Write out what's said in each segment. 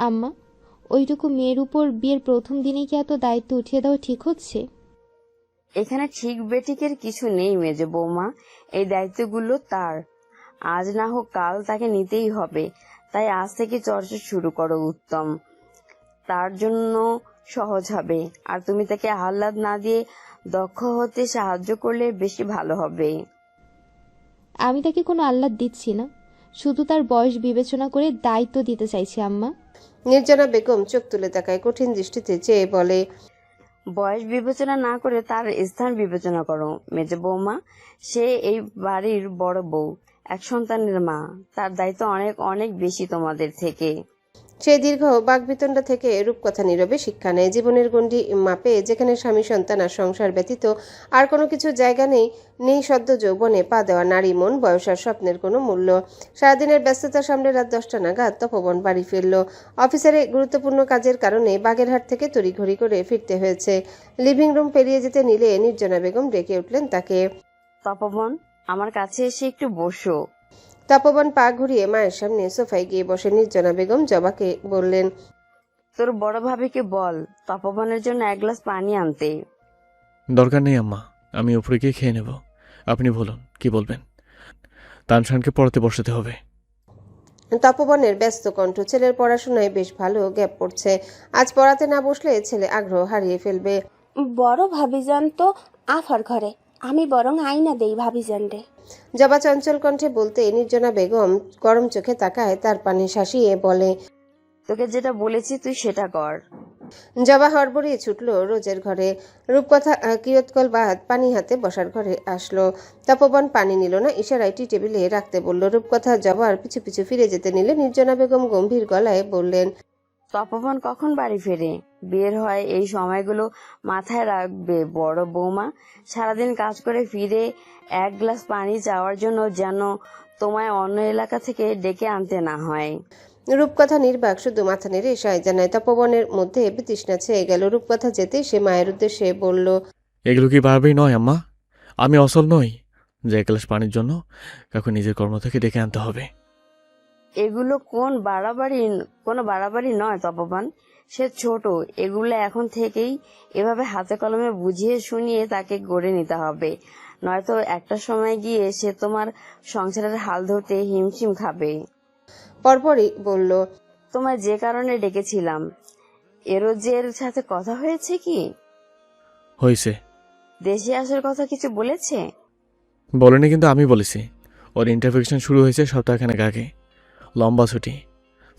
আম্মা, ওইটুকু মেয়ের উপর বিয়ের প্রথম দিনেই কি এত দায়িত্ব উঠিয়ে দেওয়া ঠিক হচ্ছে? এখানে ঠিক বেঠিকের কিছু নেই মেজো বৌমা, এই দায়িত্বগুলো তার। আজ না হোক কাল তাকে নিতেই হবে, তাই আজ থেকে চর্চা শুরু করো, উত্তম। তার জন্য সহজ হবে, আর তুমি তাকে আহ্লাদ না দিয়ে দক্ষ হতে সাহায্য করলে বেশি ভালো হবে। আমি তাকে কোনো আহ্লাদ দিচ্ছি না, শুধু তার বয়স বিবেচনা করে দায়িত্ব দিতে চাইছি আম্মা। নির্জনা বেগম চোখ তুলে তাকায়, কঠিন দৃষ্টিতে চেয়ে বলে, বয়স বিবেচনা না করে তার স্থান বিবেচনা করো মেজো বৌমা। সে এই বাড়ির বড় বউ, এক সন্তানের মা, তার দায়িত্ব অনেক অনেক বেশি তোমাদের থেকে। সেই দীর্ঘ বাকবিতণ্ডা থেকে রূপকথা নীরবে শিক্ষা নেয়। জীবনের গণ্ডি মাপে যেখানে স্বামী সন্তান আর সংসার ব্যতীত আর কোনো কিছু জায়গা নেই, নেই সদ্য যৌবনে পা দেওয়া নারী মন, বয়স আর স্বপ্নের কোনো মূল্য। সারাদিনের ব্যস্ততা সামলে রাত 10টা নাগাদ তপবন বাড়ি ফিরল। অফিসারে গুরুত্বপূর্ণ কাজের কারণে বাগেরহাট থেকে তড়িঘড়ি করে ফিরতে হয়েছে। লিভিং রুম পেরিয়ে যেতে নিলে নির্জনা বেগম ডেকে উঠলেন তাকে। তপবন, আমার কাছে এসে একটু বসো। তপবন পা ঘুরিয়ে মায়ের সামনে সোফায় গিয়ে বসে। নির্জনা বেগম জবাকে বললেন, তোর বড় ভাবিকে বল তপবনের জন্য এক গ্লাস পানি আনতে। দরকার নেই আম্মা, আমি উপরে গিয়ে খেয়ে নেব। আপনি বলুন কি বলবেন। তানশানকে পড়াতে বসাতে হবে। তপবনের ব্যস্ত কণ্ঠ। ছেলের পড়াশোনায় বেশ ভালো গ্যাপ পড়ছে। আজ পড়াতে না বসলে ছেলে আগ্রহ হারিয়ে ফেলবে। বড় ভাবিজান তো আফার ঘরে, আমি বরং আইনা দেই ভাবিজান রে। জবা চঞ্চল কণ্ঠে বলতে নির্জনা বেগম গরম চোখে তাকায়, তার পানে শাসিয়ে বলে, তোকে যেটা বলেছি তুই সেটা কর। জবা হড়বড়িয়ে ছুটল রোজের ঘরে। রূপকথা কিয়ৎকল বাদ পানি হাতে বসার ঘরে আসলো। তপবন পানি নিল না, ইশারায় টি টেবিলে রাখতে বলল। রূপকথা জবার পিছু পিছু ফিরে যেতে নিলে নির্জনা বেগম গম্ভীর গলায় বললেন, তপবন কখন বাড়ি ফেরে? বের হয় এই সময়গুলো মাথায় রাখবে বড় বৌমা। সারাদিন কাজ করে ফিরে এক গ্লাস পানি চাওয়ার জন্য যেন তোমায় অন্য এলাকা থেকে ডেকে আনতে না হয়। রূপকথা নির্বাক শুধু মাথা নেড়ে ইশারায় জানায়। তপবনের মধ্যে বিতৃষ্ণা ছেয়ে গেল। রূপকথা যেতে সে মায়ের উদ্দেশ্যে বলল, এগুলো কি বারবারই নয় আম্মা? আমি অসল নই যে এক গ্লাস পানির জন্য কাউকে নিজের কর্ম থেকে ডেকে আনতে হবে। এগুলো কোনো বাড়াবাড়ি নয় তপবন। সে ছোট, এগুলো এখন থেকেই এভাবে হাতে কলমে বুঝিয়ে শুনিয়ে তাকে গড়ে নিতে হবে, নয়তো একটা সময় গিয়ে সে তোমার সংসারের হাল ধরতে হিমশিম খাবে। পরপরই বলল, তোমায় যে কারণে ডেকেছিলাম, এরোজের সাথে কথা হয়েছে কি? হয়েছে। দেশে আসার কথা কিছু বলেছে? বলেনি, কিন্তু আমি বলেছি। ওর ইন্টারভিউশন শুরু হয়েছে সপ্তাহখানেক আগে, লম্বা ছুটি।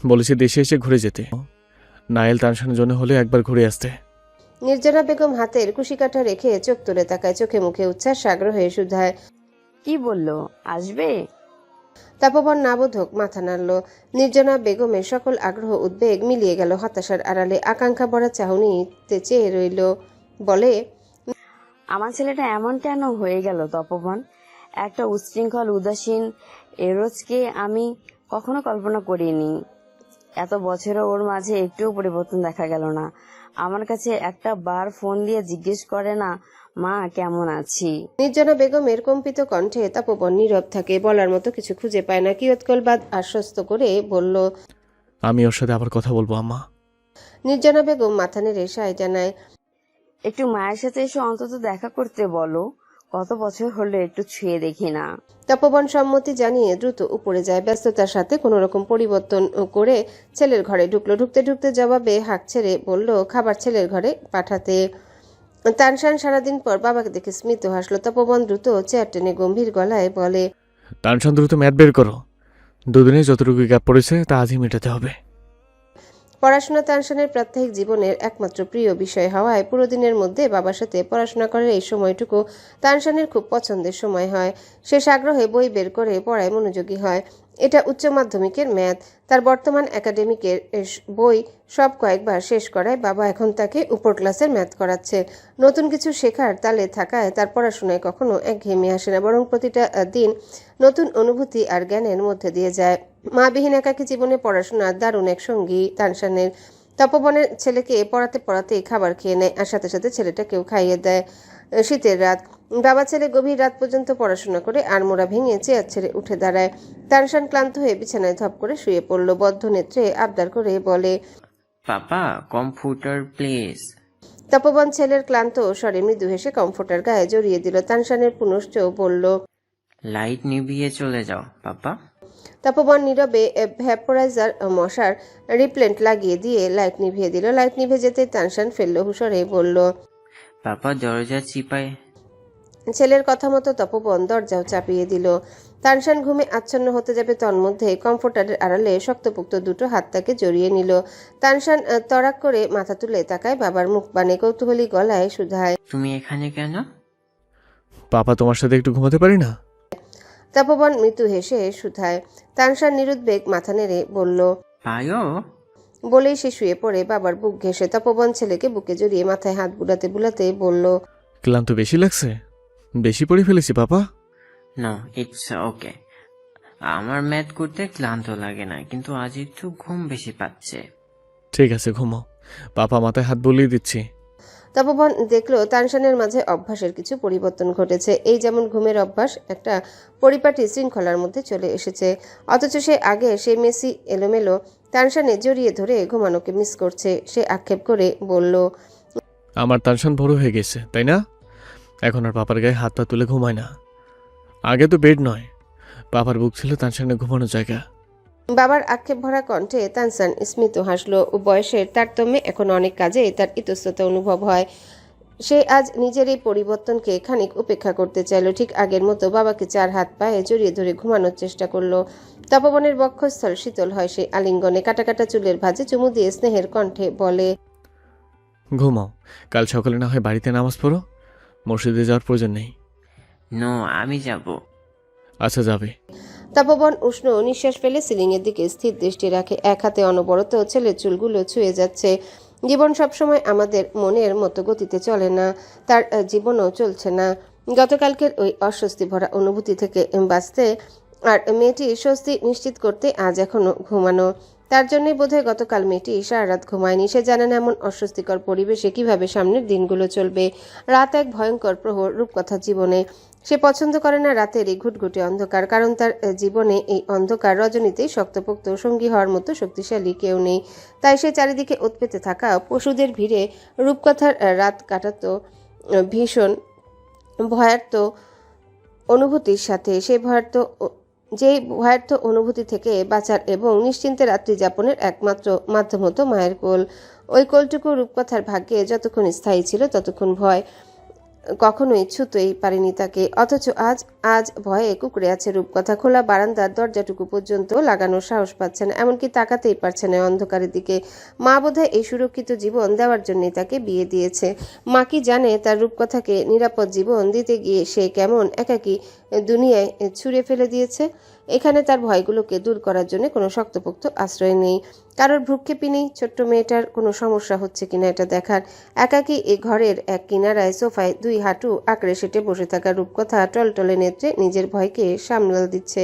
বলেছি দেশে এসে ঘুরে যেতে, নাইল তানশানের জন্য হলে একবার ঘুরে আসতে। নির্জনা বেগম হাতের কুশিকাঠা রেখে চোখ তুলে তাকায়, চোখে মুখে উচ্ছ্বাস আগ্রহে শুধায়, কি বললো, আসবে? তপবন নাবোধক মাথা নাড়ল। নির্জনা বেগমের সকল আগ্রহ উদ্বেগ মিলিয়ে গেল হতাশার আড়ালে। আকাঙ্ক্ষা ভরা চাহনিতে চেয়ে রইল। বলে, আমার ছেলেটা এমন কেন হয়ে গেল তপবন? একটা উচ্ছৃঙ্খল উদাসীন এরোজকে আমি কখনো কল্পনা করিনি। এত বছরে ওর মাঝে একটুও পরিবর্তন দেখা গেল না। আমার কাছে একটা বার ফোন দিয়ে জিজ্ঞেস করে না, মা কেমন আছি? নির্জনা বেগমের কম্পিত কণ্ঠে তপবন নীরব থাকে, বলার মতো কিছু খুঁজে পায় না। কিয়ৎকল বাদ আশ্বস্ত করে বলল, আমি ওর সাথে আবার কথা বলবো আম্মা। নির্জনা বেগম মাথা নেড়ে সায় জানায়, একটু মায়ের সাথে এসে অন্তত দেখা করতে বলো, কত বছর হলো একটু ছুঁয়ে দেখি না। তপবন সম্মতি জানিয়ে দ্রুত উপরে যায়। ব্যস্ততার সাথে কোনো রকম পরিবর্তন করে ছেলের ঘরে ঢুকলো। ঢুকতে ঢুকতে জবাবে হাঁক ছেড়ে বলল, খাবার ছেলের ঘরে পাঠাতে। তানশান সারাদিন পর বাবাকে দেখে স্মিত হাসলো। তপবন দ্রুত চেয়ার টেনে গম্ভীর গলায় বলে, তানশান দ্রুত ম্যাথ বের করো। দুদিনে যতটুকু গ্যাপ পড়েছে তা আজই মেটাতে হবে। পড়াশোনা তানশানের প্রাত্যহিক জীবনের একমাত্র প্রিয় বিষয় হওয়ায় পুরো দিনের মধ্যে বাবার সাথে পড়াশোনা করার এই সময়টুকু তানশানের খুব পছন্দের সময় হয়। সে আগ্রহে বই বের করে পড়ায় মনোযোগী হয়। এটা উচ্চ মাধ্যমিকের ম্যাথ। তার বর্তমান একাডেমিকের বই সব কয়েকবার শেষ করায় বাবা এখন তাকে উপর ক্লাসের ম্যাথ করাচ্ছে। নতুন কিছু শেখার তালে থাকায় তার পড়াশোনায় কখনো একঘেয়েমি আসে না, বরং প্রতিটা দিন নতুন অনুভূতি আর জ্ঞানের মধ্যে দিয়ে যায়। মা বিহীন একাকী জীবনে পড়াশোনার দারুণ এক সঙ্গী তানশানের। তপবনের ছেলেকে পড়াতে পড়াতেই খাবার খেয়ে নেয়, আর সাথে সাথে ছেলেটাকেও খাইয়ে দেয়। শীতের রাত, বাবা ছেলে গভীর রাত পর্যন্ত পড়াশোনা করে আড়মোড়া ভেঙে চেয়ার ছেড়ে উঠে দাঁড়ায়। তানশান ক্লান্ত হয়ে বিছানায় ধপ করে শুয়ে পড়ল। বদ্ধ নেত্রে আবদার করে বলে, পাপা কম্পিউটার প্লিজ। তপবন ছেলের ক্লান্ত স্বরে মৃদু হেসে কমফোর্টার গায়ে জড়িয়ে দিল। তানশানের পুনশ্চ বলল, লাইট নিভিয়ে চলে যাও পাপা। তপবন নীরবে ভ্যাপোরাইজার মশার রিপ্লেন্ট লাগিয়ে দিয়ে লাইট নিভিয়ে দিল। লাইট নিভে যেতে তানশান ফেলল হুশরে বলল, পাপা দরজা চিপায়। ছেলের কথা মতো তপবন দরজাও চাপিয়ে দিল। তানশান ঘুমে আচ্ছন্ন হতে যাবে তন্মধ্যে কমফোর্টারের আড়ালে শক্তপোক্ত দুটো হাত তাকে জড়িয়ে নিল। তানশান তড়াক করে মাথা তুলে তাকায় বাবার মুখ বানে। কৌতূহলী গলায় শুধায়, তুমি এখানে কেন? পাপা তোমার সাথে একটু ঘুমাতে পারি না? তপবন মৃদু হেসে শুধায়। তানশান নিরুদ্বেগ মাথা নেড়ে বলল, পায়ো। বলেই সে শুয়ে পড়ে বাবার বুক ঘেঁষে। তপবন ছেলেকে বুকে জড়িয়ে মাথায় হাত বুলাতে বুলাতে বলল, ক্লান্ত বেশি লাগছে? বেশি পড়ে ফেলেছি পাপা? No it's okay. আমার ম্যাথ করতে ক্লান্ত লাগে না, কিন্তু আজ একটু ঘুম বেশি পাচ্ছে। ঠিক আছে ঘুমাও, পাপা মাথায় হাত বুলিয়ে দিচ্ছি। তপবন দেখল তানশানের মাঝে অভ্যাসের কিছু পরিবর্তন ঘটেছে। এই যেমন ঘুমের অভ্যাস একটা পরিপাটি শৃঙ্খলার মধ্যে চলে এসেছে, অথচ সে আগে সে মেসি এলোমেলো তানশানে জড়িয়ে ধরে ঘুমানোকে মিস করছে। সে আক্ষেপ করে বলল, আমার টেনশন বড় হয়ে গেছে তাই না? এখন আর পাপার গায়ে হাতটা তুলে ঘুমায় না। আগে তো বেড নয়, পাপার বুক ছিল টেনশনে ঘুমানোর জায়গা। বাবার আক্ষেপ ভরা কণ্ঠে তানশান স্মিত হাসল। বয়সের তারতম্যে এখন অনেক কাজে তার ইতস্ততা অনুভব হয়। সে আজ নিজের এই পরিবর্তনকে খানিক উপেক্ষা করতে চাইল। ঠিক আগের মতো বাবাকে চার হাত পায়ে জড়িয়ে ধরে ঘুমানোর চেষ্টা করলো। তপবনের বক্ষস্থল শীতল হয় সেই আলিঙ্গনে। কাটা কাটা চুলের ভাঁজে চুমু দিয়ে স্নেহের কণ্ঠে বলে, ঘুমাও, কাল সকালে না হয় বাড়িতে নামাজ পড়ো, মসজিদে যাওয়ার প্রয়োজন নেই। নো আমি যাব। আচ্ছা যাবে। তপবন উষ্ণ নিঃশ্বাস ফেলে সিলিংয়ের দিকে স্থির দৃষ্টি রাখে। এক হাতে অনবরত ছেলের চুলগুলো ছুঁয়ে যাচ্ছে। জীবন সবসময় আমাদের মনের মতো গতিতে চলে না, তার জীবনও চলছে না গতকালকের ওই অস্বস্তি ভরা অনুভূতি থেকে বাঁচতে আর মেয়েটির স্বস্তি নিশ্চিত করতে আজ এখনো ঘুমানো। তার জন্যই বোধহয় গতকাল মেয়েটি সারা রাত ঘুমায়নি। সে জানে না এমন অস্বস্তিকর পরিবেশে কিভাবে সামনের দিনগুলো চলবে। রাত এক ভয়ঙ্কর প্রহর রূপকথা জীবনে। সে পছন্দ করে না রাতের এই ঘুটঘুটে অন্ধকার, কারণ তার জীবনে এই অন্ধকার রজনীতেই শক্তপোক্ত সঙ্গী হওয়ার মতো শক্তিশালী কেউ নেই। তাই সে চারিদিকে ওৎপেতে থাকা পশুদের ভিড়ে রূপকথার রাত কাটাতো ভীষণ ভয়ার্ত অনুভূতির সাথে। যেই ভয়ার্থ অনুভূতি থেকে বাঁচার এবং নিশ্চিন্তে রাত্রি যাপনের একমাত্র মাধ্যম হতো মায়ের কোল। ওই কোলটুকু রূপকথার ভাগ্যে যতক্ষণ স্থায়ী ছিল ততক্ষণ ভয় কখনোই ছুঁতেই পারেনি তাকে। অথচ আজ ভয়ে কুঁকড়ে আছে রূপকথা। খোলা বারান্দার দরজাটুকু পর্যন্ত লাগানোর সাহস পাচ্ছে না, এমনকি তাকাতেই পারছে না অন্ধকারের দিকে। মা বোধহয় এই সুরক্ষিত জীবন দেওয়ার জন্যই তাকে বিয়ে দিয়েছে। মা কি জানে তার রূপকথাকে নিরাপদ জীবন দিতে গিয়ে সে কেমন একাকী দুনিয়ায় ছুঁড়ে ফেলে দিয়েছে। এখানে তার ভয়গুলোকে দূর করার জন্য কোনো শক্তপোক্ত আশ্রয় নেই, কারোর ভ্রুক্ষেপই নেই। ছোট্ট মেয়েটার কোনো সমস্যা হচ্ছে কিনা এটা দেখার। একাকী এই ঘরের এক কিনারায় সোফায় দুই হাঁটু আঁকড়ে সেটে বসে থাকা রূপকথা টলটলে নেত্রে নিজের ভয়কে সামলাল দিচ্ছে।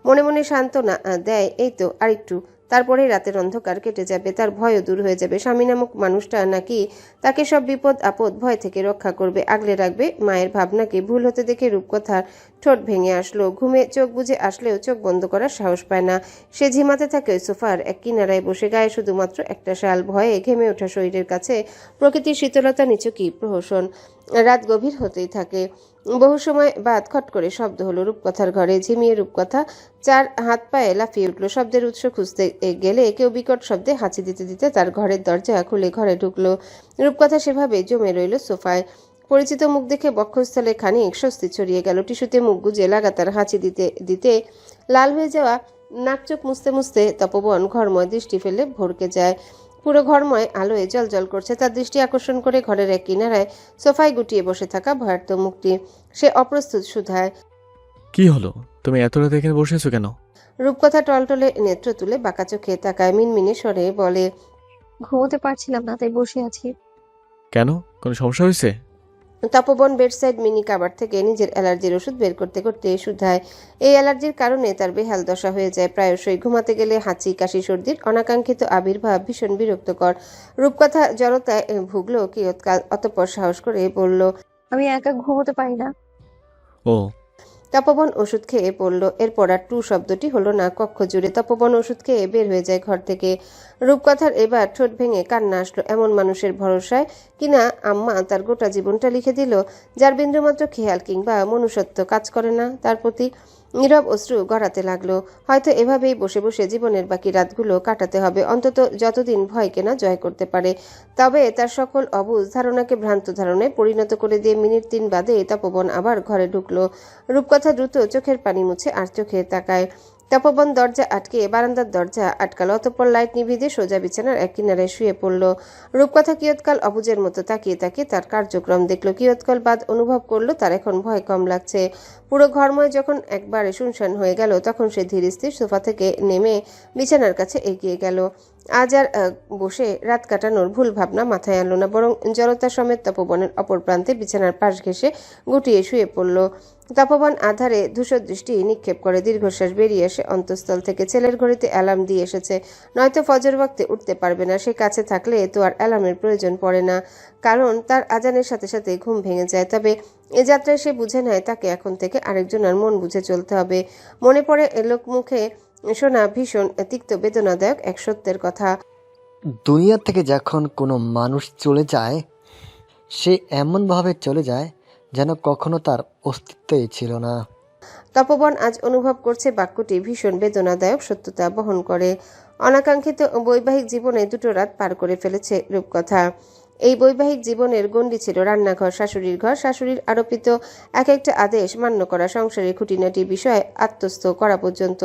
মনে মনে সান্ত্বনা দেয়, এই তো আরেকটু, তারপরেই রাতের অন্ধকার কেটে যাবে, তার ভয়ও দূর হয়ে যাবে। স্বামী নামক মানুষটা নাকি তাকে সব বিপদ আপদ ভয় থেকে রক্ষা করবে, আগলে রাখবে। মায়ের ভাবনাকে ভুল হতে দেখে রূপকথার ঠোঁট ভেঙে আসলো। ঘুমে চোখ বুজে আসলেও চোখ বন্ধ করার সাহস পায় না। সে ঝিমাতে থাকে ওই সোফার এক কিনারায় বসে, গায়ে শুধুমাত্র একটা শাল। ভয়ে ঘেমে ওঠা শরীরের কাছে প্রকৃতির শীতলতা নিচুকি প্রহসন। রাত গভীর হতেই থাকে। বহু সময় বাদ খট করে শব্দ হলো রূপকথার ঘরে। ঝিমিয়ে রূপকথা চার হাত পায়ে লাফিয়ে উঠল। শব্দের উৎস খুঁজতে গেলে কেউ বিকট শব্দে হাঁচি দিতে দিতে তার ঘরের দরজা খুলে ঘরে ঢুকলো। রূপকথা সেভাবে জমে রইল সোফায়। পরিচিত মুখ দেখে বক্ষস্থলে খানিক স্বস্তি ছড়িয়ে গেল। টিস্যুতে মুখ গুজে লাগাতার হাঁচি দিতে দিতে লাল হয়ে যাওয়া নাক চোখ মুছতে মুছতে তপবন ঘরময় দৃষ্টি ফেলে ভরকে যায়। পুরো ঘরময় আলোয় জলজল করছে। তার দৃষ্টি আকর্ষণ করে ঘরের এক কিনারায় সোফায় গুটিয়ে বসে থাকা ভয়ার্ত মুখটি। সে অপ্রস্তুত শুধায়, কি হলো, তুমি এত রাতে এখানে বসে আছো কেন? রূপকথা টলটলে নেত্র তুলে বাঁকা চোখে তাকায়। মিনমিনে স্বরে বলে, ঘুমোতে পারছিলাম না তাই বসে আছি। কেন, কোনো সমস্যা হয়েছে? তপবন বেডসাইড মিনি কাবার থেকে নিজের অ্যালার্জির ওষুধ বের করতে করতে শুধায়। এই অ্যালার্জির কারণে তার বেহাল দশা হয়ে যায় প্রায়শই। ঘুমাতে গেলে হাঁচি কাশি সর্দির অনাকাঙ্ক্ষিত আবির্ভাব ভীষণ বিরক্তকর। রূপকথা জড়তায় ভুগল কিয়ৎকাল, অতঃপর সাহস করে বলল, আমি একা ঘুমোতে পারি না। ও তপবন ওষুধ খেয়ে পড়ল। এরপর আর টু শব্দটি হলো না কক্ষ জুড়ে। তপবন ওষুধ খেয়ে বের হয়ে যায় ঘর থেকে। রূপকথার এবার ঠোঁট ভেঙে কান্না আসলো। এমন মানুষের ভরসায় কিনা আম্মা তার গোটা জীবনটা লিখে দিল, যার বিন্দুমাত্র খেয়াল কিংবা মনুষ্যত্ব কাজ করে না তার প্রতি। নীরব অশ্রু গড়াতে লাগলো। হয়তো এভাবেই বসে বসে জীবনের বাকি রাতগুলো কাটাতে হবে, অন্তত যতদিন ভয়কে না জয় করতে পারে। তবে তার সকল অবুঝ ধারণাকে ভ্রান্ত ধারণায় পরিণত করে দিয়ে মিনিট 3 বাদে তপবন আবার ঘরে ঢুকলো। রূপকথা দ্রুত চোখের পানি মুছে আর চোখে তাকায়। তপবন দরজা আটকে বারান্দার দরজা আটকাল। অতঃপর লাইট নিভিয়ে দিয়ে সোজা বিছানার এক কিনারে শুয়ে পড়ল। রূপকথা কিয়ৎকাল অবুজের মতো তাকিয়ে তাকিয়ে তার কার্যক্রম দেখল। কিয়ৎকাল বাদ অনুভব করলো তার এখন ভয় কম লাগছে। পুরো ঘরময় যখন একবারে শুনশান হয়ে গেল, তখন সে ধীর স্থির সোফা থেকে নেমে বিছানার কাছে এগিয়ে গেল। আজ আর বসে রাত কাটানোর ভুল ভাবনা মাথায় আনলো না, বরং জড়তা সমেত তপবনের অপর প্রান্তে বিছানার পাশ ঘেঁষে গুটিয়ে শুয়ে পড়ল। তপবন আধারে ধূসর দৃষ্টি নিক্ষেপ করে দীর্ঘশ্বাস বেরিয়ে আসে অন্তঃস্থল থেকে। ছেলের ঘড়িতে অ্যালার্ম দিয়ে এসেছে, নয়তো ফজর ওয়াক্তে উঠতে পারবে না। সে কাছে থাকলে তো আর অ্যালার্মের প্রয়োজন পড়ে না, কারণ তার আজানের সাথে সাথে ঘুম ভেঙে যায়। তবে এ যাত্রায় সে বুঝে নেয় তাকে এখন থেকে আরেকজনের মন বুঝে চলতে হবে। মনে পড়ে লোকমুখে শোনা ভীষণ তিক্ত বেদনাদায়ক এক সত্যের কথা। দুনিয়া থেকে যখন কোনো মানুষ চলে যায়, সে এমনভাবে চলে যায় যেন কখনো তার অস্তিত্বই ছিল না। তপবন আজ অনুভব করছে বাক্যটি ভীষণ বেদনাদায়ক সত্যতা বহন করে। অনাকাঙ্ক্ষিত বৈবাহিক জীবনে 2টো রাত পার করে ফেলেছে রূপকথা। এই বৈবাহিক জীবনের গণ্ডি ছিল রান্নাঘর, শাশুড়ির ঘর, শাশুড়ির আরোপিত এক একটা আদেশ মান্য করা, সংসারের খুঁটিনাটি বিষয়ে আত্মস্থ করা পর্যন্ত।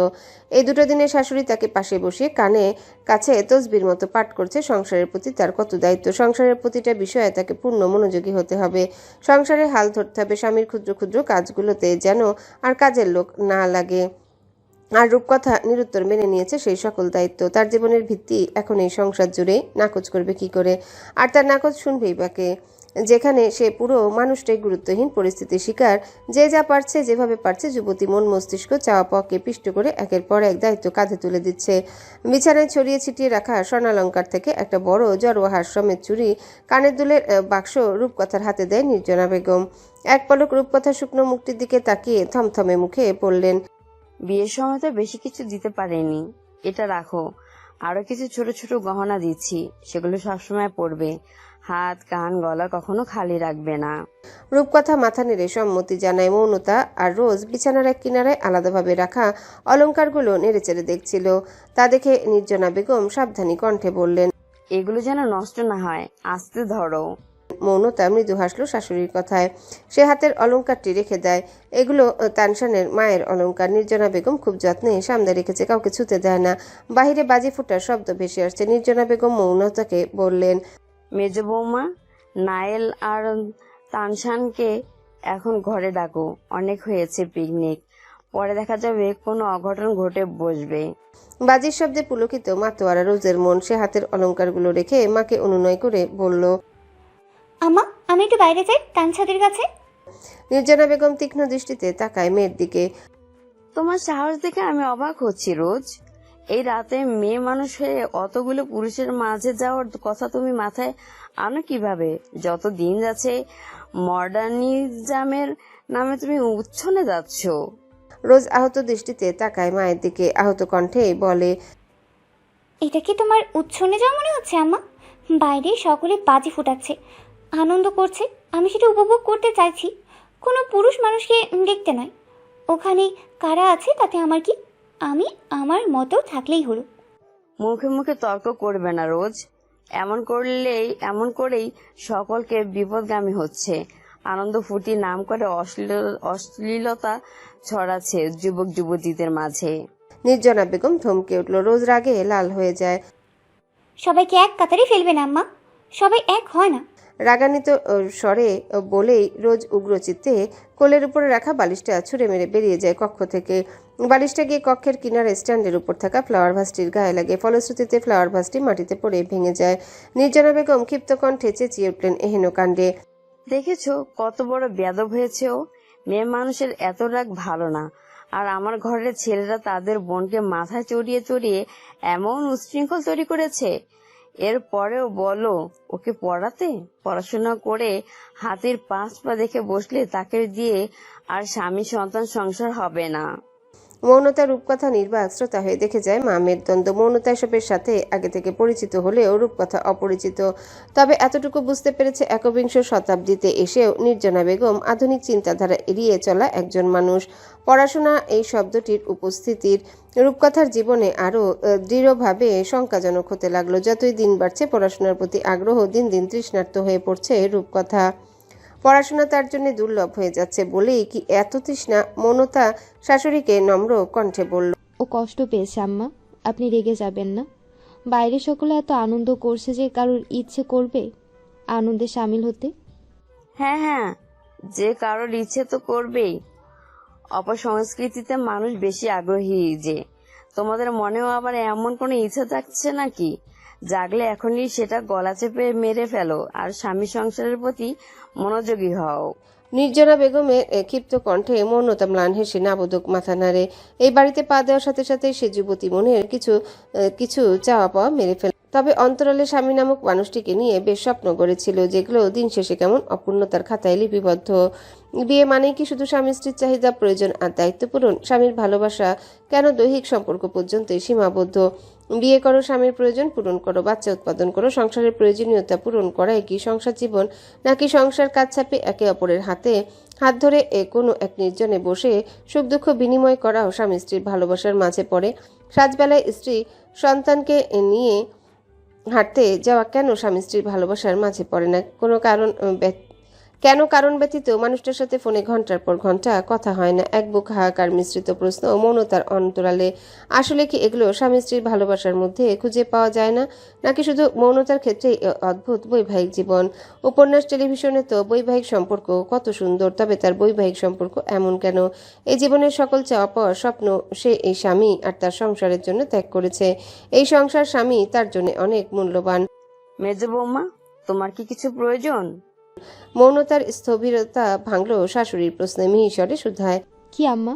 এই 2টো দিনে শাশুড়ি তাকে পাশে বসিয়ে কানে কাছে তসবির মতো পাঠ করছে সংসারের প্রতি তার কত দায়িত্ব। সংসারের প্রতিটা বিষয়ে তাকে পূর্ণ মনোযোগী হতে হবে। সংসারে হাল ধরতে হবে স্বামীর ক্ষুদ্র ক্ষুদ্র কাজগুলোতে, যেন আর কাজের লোক না লাগে। আর রূপকথা নিরুত্তর মেনে নিয়েছে সেই সকল দায়িত্ব। তার জীবনের ভিত্তি এখন এই সংসার জুড়ে। নাকচ করবে কি করে? আর তার নাকচ শুনবেই বাকে, যেখানে সে পুরো মানুষটাই গুরুত্বহীন পরিস্থিতির শিকার। যে যা পারছে যেভাবে পারছে যুবতী মন মস্তিষ্ক চাওয়া পাওয়াকে পিষ্ট করে একের পর এক দায়িত্ব কাঁধে তুলে দিচ্ছে। বিছানায় ছড়িয়ে ছিটিয়ে রাখা স্বর্ণালঙ্কার থেকে একটা বড় জড়োহার সমেত চুরি, কানের দুলের বাক্স রূপকথার হাতে দেয় নির্জনা বেগম। এক পলক রূপকথা শুকনো মুখটির দিকে তাকিয়ে থমথমে মুখে পড়লেন, বিয়ের সময় তো বেশি কিছু দিতে পারেনি, এটা রাখো। আরো কিছু ছোট ছোট গহনা দিচ্ছি, সেগুলো সবসময় পরবে। হাত কান গলা কখনো খালি রাখবে না। রূপকথা মাথা নেড়ে সম্মতি জানায়। মৌনতা আর রোজ বিছানার এক কিনারায় আলাদাভাবে রাখা অলংকারগুলো নেড়েচেড়ে দেখছিল। তা দেখে নির্জনা বেগম সাবধানী কণ্ঠে বললেন, এগুলো যেন নষ্ট না হয়, আস্তে ধরো। মৌনতা মৃদু হাসলো শাশুড়ির কথায়। সে হাতের অলংকারটি রেখে দেয়। এগুলো তানশানের মায়ের অলংকার। নির্জনা বেগম খুব যত্নে সামনে রেখেছে, কাউকে ছুতে দেয় না। বাহিরে বাজি ফুটার শব্দ ভেসে আসছে। নির্জনা বেগম মৌনতাকে বললেন, মেজ বৌমা, নায়েল আর তানশানকে এখন ঘরে ডাকো, অনেক হয়েছে পিকনিক, পরে দেখা যাবে কোনো অঘটন ঘটে বসবে। বাজির শব্দে পুলকিত মাতোয়ারা রোজের মন। সে হাতের অলংকারগুলো রেখে মাকে অনুনয় করে বলল, আম্মা, আমি একটু বাইরে যাই তানছাদের কাছে। নির্জনা বেগম তীক্ষ্ণ দৃষ্টিতে তাকায় মেয়ের দিকে। তোমার সাহস দেখে আমি অবাক হচ্ছি রোজ। এই রাতে মেয়ে মানুষ হয়ে অতগুলো পুরুষের মাঝে যাওয়ার কথা তুমি মাথায় আনো কিভাবে? যত দিন যাচ্ছে মডার্নিজমের নামে তুমি উচ্ছনে যাচ্ছ। রোজ আহত দৃষ্টিতে তাকায় মায়ের দিকে, আহত কণ্ঠে বলে, এটা কি তোমার উচ্ছন্নে যাওয়া মনে হচ্ছে আম্মা? বাইরে সকলে বাজি ফুটাচ্ছে, আনন্দ করছে, আমি সেটা উপভোগ করতে চাইছি, কোনো পুরুষ মানুষকে দেখতে নয়। ওখানে কারা আছে তাতে আমার কি? আমি আমার মতো থাকলেই হলো। মুখে মুখে তর্ক করবে না রোজ। এমন করেই সকলকে বিপদগামী হচ্ছে। আনন্দ ফুর্তির নাম করে অশ্লীলতা ছড়াচ্ছে যুবক যুবতীদের মাঝে। নির্জনা বেগম থমকে উঠল। রোজ রাগে লাল হয়ে যায়। সবাইকে এক কাতারে ফেলবে না আম্মা, সবাই এক হয় না। রাগান্বিত স্বরে বলেই রোজ উগ্রচিত্তে কোলের উপরে রাখা বালিশটা ছুঁড়ে মেরে বেরিয়ে যায় কক্ষ থেকে। বালিশটা গিয়ে কক্ষের কিনারে স্ট্যান্ডের উপর থাকা ফ্লাওয়ার ভাসটির গায়ে লাগে। ফলশ্রুতিতে ফ্লাওয়ার ভাসটি মাটিতে পড়ে ভেঙে যায়। নির্জনা বেগম ক্ষিপ্ত কণ্ঠে চেঁচিয়ে উঠলেন এহেন কাণ্ডে, দেখেছো কত বড় বেয়াদব হয়েছে ও? মেয়ে মানুষের এত রাগ ভালো না। আর আমার ঘরের ছেলেরা তাদের বোনকে মাথায় চড়িয়ে চড়িয়ে এমন উচ্ছৃঙ্খল তৈরি করেছে। এর পরেও বলো ওকে পড়াতে? পড়াশোনা করে হাতির 5 পা দেখে বসলে তাকে দিয়ে আর স্বামী সন্তান সংসার হবে না। মৌনতা রূপকথা নির্বাক শ্রোতা হয়ে দেখে যায় মা মেরুদণ্ড। মৌনতা এসবের সাথে আগে থেকে পরিচিত হলেও রূপকথা অপরিচিত। তবে এতটুকু বুঝতে পেরেছে একবিংশ শতাব্দীতে এসেও নির্জনা বেগম আধুনিক চিন্তাধারা এড়িয়ে চলা একজন মানুষ। পড়াশোনা এই শব্দটির উপস্থিতির রূপকথার জীবনে আরও দৃঢ়ভাবে শঙ্কাজনক হতে লাগলো। যতই দিন বাড়ছে পড়াশোনার প্রতি আগ্রহ দিন দিন তৃষ্ণার্ত হয়ে পড়ছে রূপকথা। পড়াশোনা তার জন্য দুর্লভ হয়ে যাচ্ছে বলেই কি এত তৃষ্ণা? মৌনতা শাশুড়িকে নম্র কণ্ঠে বলল। ও কষ্ট পেয়েছে আম্মা, আপনি রেগে যাবেন না। বাইরে সকলে এত আনন্দ করছে যে কারোর ইচ্ছে করবে আনন্দে সামিল হতে? হ্যাঁ হ্যাঁ, যে কারোর ইচ্ছে তো করবেই। অপসংস্কৃতিতে মানুষ বেশি আগ্রহী যে। তোমাদের মনেও আবার এমন কোনো ইচ্ছে থাকছে নাকি? জাগলে এখনই সেটা গলা চেপে মেরে ফেলো আর স্বামী সংসারের প্রতি মনোযোগী হও। নির্জনা বেগমের ক্ষিপ্ত কণ্ঠে মৌনতা ম্লান হেসে নাবোধক মাথা নাড়ে। এই বাড়িতে পা দেওয়ার সাথে সাথে সে যুবতী মনের কিছু চাওয়া পাওয়া মেরে ফেলে। তবে অন্তরালে স্বামী নামক মানুষটিকে নিয়ে বেশ স্বপ্ন গড়েছিল, যেগুলো দিন শেষে কেমন অপূর্ণতার খাতায় লিপিবদ্ধ। বিয়ে মানেই কি শুধু স্বামী স্ত্রীর চাহিদা, প্রয়োজন আর দায়িত্ব পূরণ? স্বামীর ভালোবাসা কেন দৈহিক সম্পর্ক পর্যন্তই সীমাবদ্ধ? বিয়ে করো, স্বামীর প্রয়োজন পূরণ করো, বাচ্চা উৎপাদন করো, সংসারের প্রয়োজনীয়তা পূরণ করাই কি সংসার জীবন? নাকি সংসার কাজ চাপে একে অপরের হাতে হাত ধরে কোনো এক নির্জনে বসে সুখ দুঃখ বিনিময় করাও স্বামী স্ত্রীর ভালোবাসার মাঝে পড়ে? সাজবেলায় স্ত্রী সন্তানকে নিয়ে হাঁটতে যাওয়া কেন স্বামী স্ত্রীর ভালোবাসার মাঝে পড়ে না? কারণ ব্যতীত মানুষটার সাথে ফোনে ঘন্টার পর ঘন্টা কথা হয় না? এক বুক হাহাকার মিশ্রিত প্রশ্ন মৌনতার অন্তরালে। আসলে কি এগুলো স্বামী স্ত্রীর ভালোবাসার মধ্যে খুঁজে পাওয়া যায় না? নাকি শুধু মৌনতার ক্ষেত্রে অদ্ভুত বৈবাহিক জীবন? উপন্যাস, টেলিভিশনে তো বৈবাহিক সম্পর্ক কত সুন্দর, তবে তার বৈবাহিক সম্পর্ক এমন কেন? এই জীবনের সকল চাওয়া পাওয়ার স্বপ্ন সে এই স্বামী আর তার সংসারের জন্য ত্যাগ করেছে। এই সংসার স্বামী তার জন্য অনেক মূল্যবান। মেজ বৌমা, তোমার কি কিছু প্রয়োজন? মৌনতার স্থবিরতা ভাঙল শাশুড়ির প্রশ্নে। মিহিস্বরে শুধায়। কি আম্মা?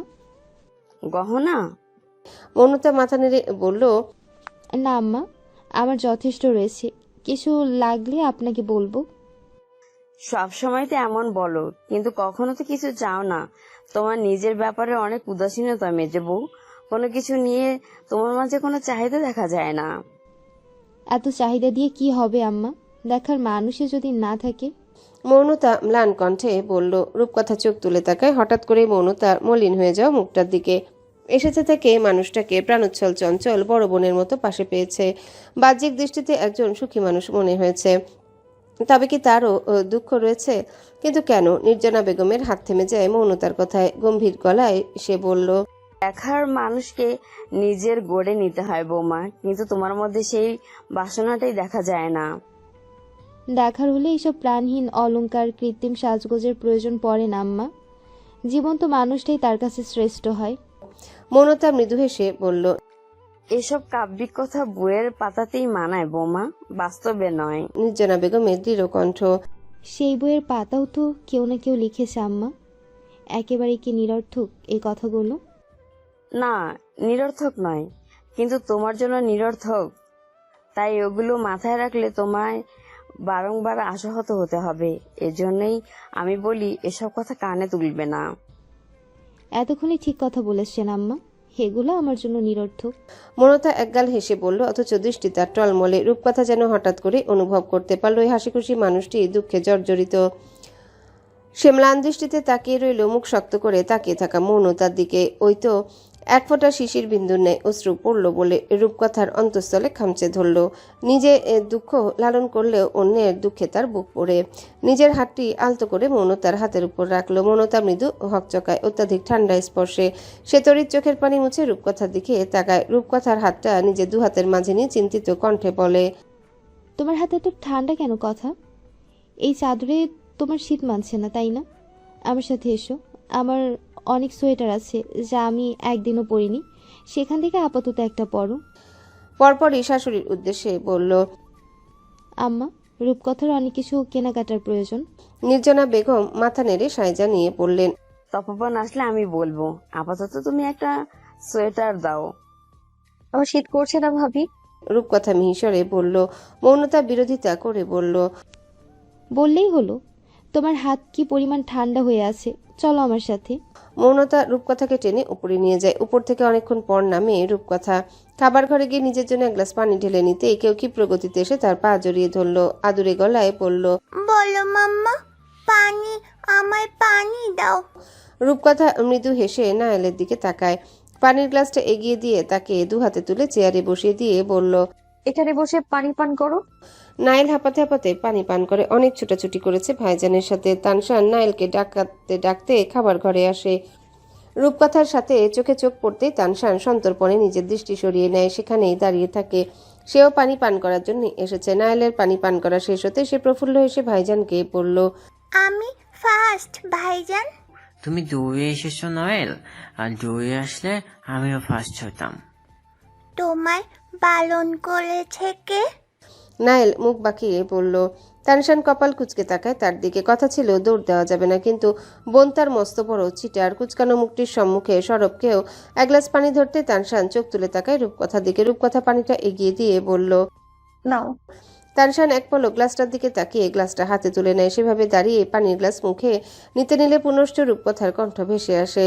গহনা? মৌনতা মাথা নেড়ে বলল, না আম্মা, আমার যথেষ্ট রয়েছে। কিছু লাগলে আপনাকে বলবো। সব সময় তো এমন বলো, কিন্তু কখনো তো কিছু চাও না। তোমার নিজের ব্যাপারে অনেক উদাসীনতা মেজে বউ। কোনো কিছু নিয়ে তোমার মাঝে কোনো চাহিদা দেখা যায় না। এত চাহিদা দিয়ে কি হবে আম্মা? দেখার মানুষে যদি না থাকে? মৌনতা ম্লান কণ্ঠে বলল। রূপকথা চোখ তুলে তাকায় হঠাৎ করে মৌনতার মলিন হয়ে যাওয়া মুখটার দিকে। এসেছে থেকে মানুষটাকে প্রাণোচ্ছল চঞ্চল বড় বোনের মতো পাশে পেয়েছে। বাহ্যিক দৃষ্টিতে একজন সুখী মানুষ মনে হয়েছে, তবে কি তারও দুঃখ রয়েছে? কিন্তু কেন? নির্জনা বেগমের হাত থেমে যায় মৌনতার কথায়। গম্ভীর গলায় সে বলল, দেখার মানুষকে নিজের গড়ে নিতে হয় বৌমা, কিন্তু তোমার মধ্যে সেই বাসনাটাই দেখা যায় না। দেখার হলে এইসব প্রাণহীন অলংকার, কৃত্রিম সাজগোজের প্রয়োজন পড়ে না আম্মা। জীবন্ত মানুষটাই তার কাছে শ্রেষ্ঠ হয়। মৌনতা মৃদু হেসে বলল, এসব কাব্যিক কথা বইয়ের পাতাতেই মানায় বৌমা, বাস্তবে নয়। নির্জনা বেগমের দৃঢ় কণ্ঠ। সেই বইয়ের পাতাও তো কেউ না কেউ লিখেছে আম্মা। একেবারে কি নিরর্থক এই কথাগুলো? না, নিরর্থক নয়, কিন্তু তোমার জন্য নিরর্থক। তাই ওগুলো মাথায় রাখলে তোমায় বারংবার আশাহত হতে হবে। এজন্যই আমি বলি এসব কথা কানে তুলবে না। এতক্ষণে ঠিক কথা বলেছেন আম্মা, এগুলো আমার জন্য নিরর্থক। মৌনতা একগাল হেসে বলল, অথচ দৃষ্টি তার টলমলে। রূপকথা যেন হঠাৎ করে অনুভব করতে পারল এই হাসি খুশি মানুষটি দুঃখে জর্জরিত। সে ম্লান দৃষ্টিতে তাকিয়ে রইল মুখ শক্ত করে তাকিয়ে থাকা মৌনতার দিকে। ওই তো এক ফোঁটা শিশির বিন্দুর ন্যায় অশ্রু পড়ল বলে রূপকথার অন্তঃস্থলে খামচে ধরল। নিজে দুঃখ লালন করলেও অন্যের দুঃখে তার বুক পড়ে। নিজের হাতটি আলতো করে মৌনতার হাতের উপর রাখলো। মৌনতা মৃদু হকচকায় অত্যাধিক ঠান্ডা স্পর্শে। সে তড়িৎ চোখের পানি মুছে রূপকথার দিকে তাকায়। রূপকথার হাতটা নিজের দু হাতের মাঝে নিয়ে চিন্তিত কণ্ঠে বলে, তোমার হাতে এত ঠান্ডা কেন কথা? এই চাদরে তোমার শীত মানছে না তাই না? আমার সাথে এসো, আমার অনেক সোয়েটার আছে যা আমি একদিনও পরিনি, সেখান থেকে আপাতত একটা পরো। পরপরই শাশুড়ির উদ্দেশ্যে বলল, আম্মা, রূপকথার অনেক কিছু কেনাকাটার প্রয়োজন। নির্জনা বেগম মাথা নেড়ে সায় জানিয়ে বললেন, তপন আসলে আমি বলবো। আপাতত তুমি একটা সোয়েটার দাও। আমার শীত করছে না ভাবি। রূপকথা মিহিসরে বলল। মৌনতা বিরোধিতা করে বলল, বললেই হলো। তোমার হাত কি পরিমাণ ঠান্ডা হয়ে আছে, চলো আমার সাথে। মৌনতা রূপকথাকে টেনে উপরে নিয়ে যায়। উপর থেকে অনেকক্ষণ পর নামে রূপকথা। খাবার ঘরে গিয়ে নিজের জন্য এক গ্লাস পানি ঢেলে নিতে কেউ কি প্রগতিতে এসে তার পা জড়িয়ে ধরল। আদুরে গলায় বলল, বলো মাম্মা, পানি, আমায় পানি দাও। রূপকথা মৃদু হেসে নায়েলের দিকে তাকায়। পানির গ্লাসটা এগিয়ে দিয়ে তাকে দু হাতে তুলে চেয়ারে বসিয়ে দিয়ে বলল, এখানে বসে পানি পান করো। নাইল হাঁপাতে হাঁপাতে পানি পান করে। অনেক ছুটাছুটি করেছে ভাইজানের সাথে। তানশান নাইলকে ডাকতে ডাকতে খাবার ঘরে আসে। রূপকথার সাথে চোখে চোখ পড়তেই তানশান সন্তর্পণে নিজের দৃষ্টি সরিয়ে নেয়, সেখানেই দাঁড়িয়ে থাকে। সেও পানি পান করার জন্য এসেছে। নাইলের পানি পান করা শেষ হতে সে প্রফুল্ল হেসে ভাইজানকে বলল, আমি ফার্স্ট ভাইজান। তুমি দৌড়ে এসেছো নয়েল, আর দৌড়ে আসলে আমিও ফার্স্ট হতাম। তোমায় বারণ করেছে কে? নাইল মুখ বাঁকিয়ে বলল। তানশান কপাল কুচকে তাকায় তার দিকে। কথা ছিল দৌড় দেওয়া যাবে না, কিন্তু বোন তার মস্ত বড় চিটার কুচকানো মুখটির সম্মুখে সরবকেও এক গ্লাস পানি ধরতে তানশান চোখ তুলে তাকায় রূপকথার দিকে। রূপকথা পানিটা এগিয়ে দিয়ে বলল, নাও। তানশান এক পলক গ্লাসটার দিকে তাকিয়ে গ্লাসটা হাতে তুলে নেয়। সেভাবে দাঁড়িয়ে পানির গ্লাস মুখে নিতে নিলে পুনশ্চ রূপকথার কণ্ঠ ভেসে আসে,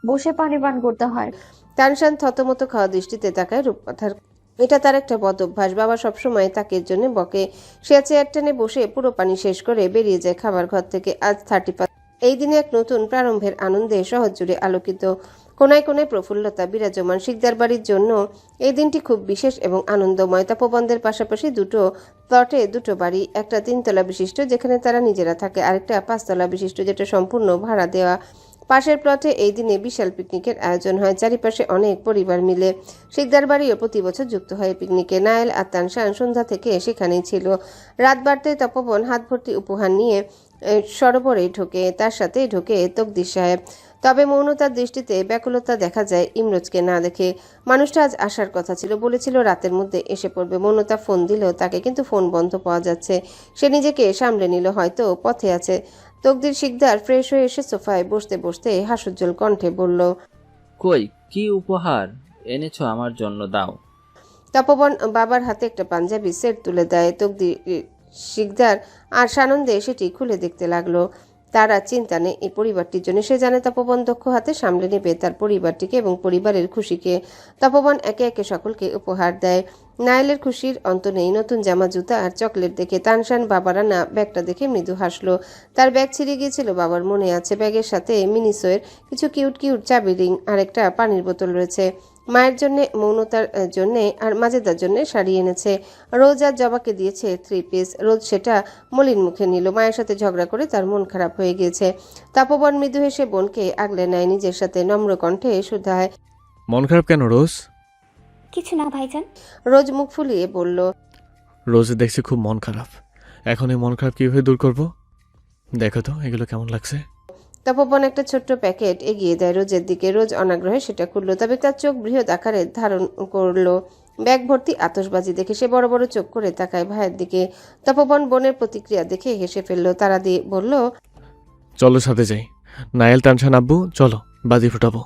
বসে পানি পান করতে হয়। তানশান থতমত খাওয়া দৃষ্টিতে তাকায় রূপকথার। এটা তার একটা বদ অভ্যাস। বাবা সবসময় তাকে এর জন্য বকে। সে চেয়ার টেনে বসে পুরো পানি শেষ করে বেরিয়ে যায় খাবার ঘর থেকে। আজ 31। এই দিনে এক নতুন প্রারম্ভের আনন্দে শহর জুড়ে আলোকিত। কোনায় কোনায় প্রফুল্লতা বিরাজমান। শিকদার বাড়ির জন্য এই দিনটি খুব বিশেষ এবং আনন্দময়। তপবন্ধের পাশাপাশি দুটো প্লটে দুটো বাড়ি, একটা 3 তলা বিশিষ্ট যেখানে তারা নিজেরা থাকে, আরেকটা 5 তলা বিশিষ্ট যেটা সম্পূর্ণ ভাড়া দেওয়া। পাশের প্লটে এই দিনে বিশাল পিকনিকের আয়োজন হয় চারিপাশে অনেক পরিবার মিলে। শিকদার বাড়িও প্রতি বছর যুক্ত হয় পিকনিকে। নায়েল আর তানশান সন্ধ্যা থেকে সেখানেই ছিল। রাত বাড়তে তপবন হাত ভর্তি উপহার নিয়ে সরোবরে ঢোকে। তার সাথে ঢোকে তকদির সাহেব। তবে মৌনতার দৃষ্টিতে ব্যাকুলতা দেখা যায় ইমরোজকে না দেখে। মানুষটা আজ আসার কথা ছিল, বলেছিল রাতের মধ্যে এসে পড়বে। মৌনতা ফোন দিল তাকে, কিন্তু ফোন বন্ধ পাওয়া যাচ্ছে। সে নিজেকে সামলে নিল, হয়তো পথে আছে। তকদির শিকদার ফ্রেশ হয়ে এসে সোফায় বসতে বসতে হাস্যোজ্জ্বল কণ্ঠে বলল, কই কি উপহার এনেছো আমার জন্য, দাও। তপবন বাবার হাতে একটা পাঞ্জাবি সেট তুলে দেয়। তকদির শিকদার আর সানন্দে সেটি খুলে দেখতে লাগলো। তারা চিন্তা নেই এই পরিবারটির জন্য। সে জানে তপবন দক্ষ হাতে সামলে নেবে তার পরিবারটিকে এবং পরিবারের খুশিকে। তপবন একে একে সকলকে উপহার দেয়। নায়েলের খুশির অন্ত নেই। নতুন জামা, জুতা আর চকলেট দেখে তানশান বাবার আনা ব্যাগটা দেখে মৃদু হাসলো। তার ব্যাগ ছিঁড়ে গিয়েছিল, বাবার মনে আছে। ব্যাগের সাথে মিনিসোয়ের কিছু কিউট কিউট চাবি রিং আর একটা পানির বোতল রয়েছে। মায়ের জন্য, মৌনতার জন্য আর মাজেদার জন্য শাড়ি এনেছে। রোজ আর জবাকে দিয়েছে 3 পিস। রোজ সেটা মলিন মুখে নিল। মায়ের সাথে ঝগড়া করে তার মন খারাপ হয়ে গিয়েছে। তপবন মৃদু হেসে বোনকে আগলে নেয় নিজের সাথে। নম্র কণ্ঠে শুধায়, মন খারাপ কেন রোজ? কিছু না ভাইজান। রোজ মুখ ফুলিয়ে বলল, রোজ দেখছি খুব মন খারাপ। এখন এই মন খারাপ কীভাবে দূর করব? দেখো তো এগুলো কেমন লাগছে। তপবন একটা ছোট্ট প্যাকেট এগিয়ে দেয় রোজের দিকে। রোজ অনাগ্রহে সেটা খুললো, তবে তার চোখ বৃহৎ আকারে ধারণ করলো। ব্যাগ ভর্তি আতশবাজি দেখে সে বড় বড় চোখ করে তাকায় ভাইয়ের দিকে। তপবন বোনের প্রতিক্রিয়া দেখে হেসে ফেললো। তারা দিয়ে বলল, চলো সাথে যাই। নায়েল, তানশান, আব্বু চলো বাজি ফুটাবো।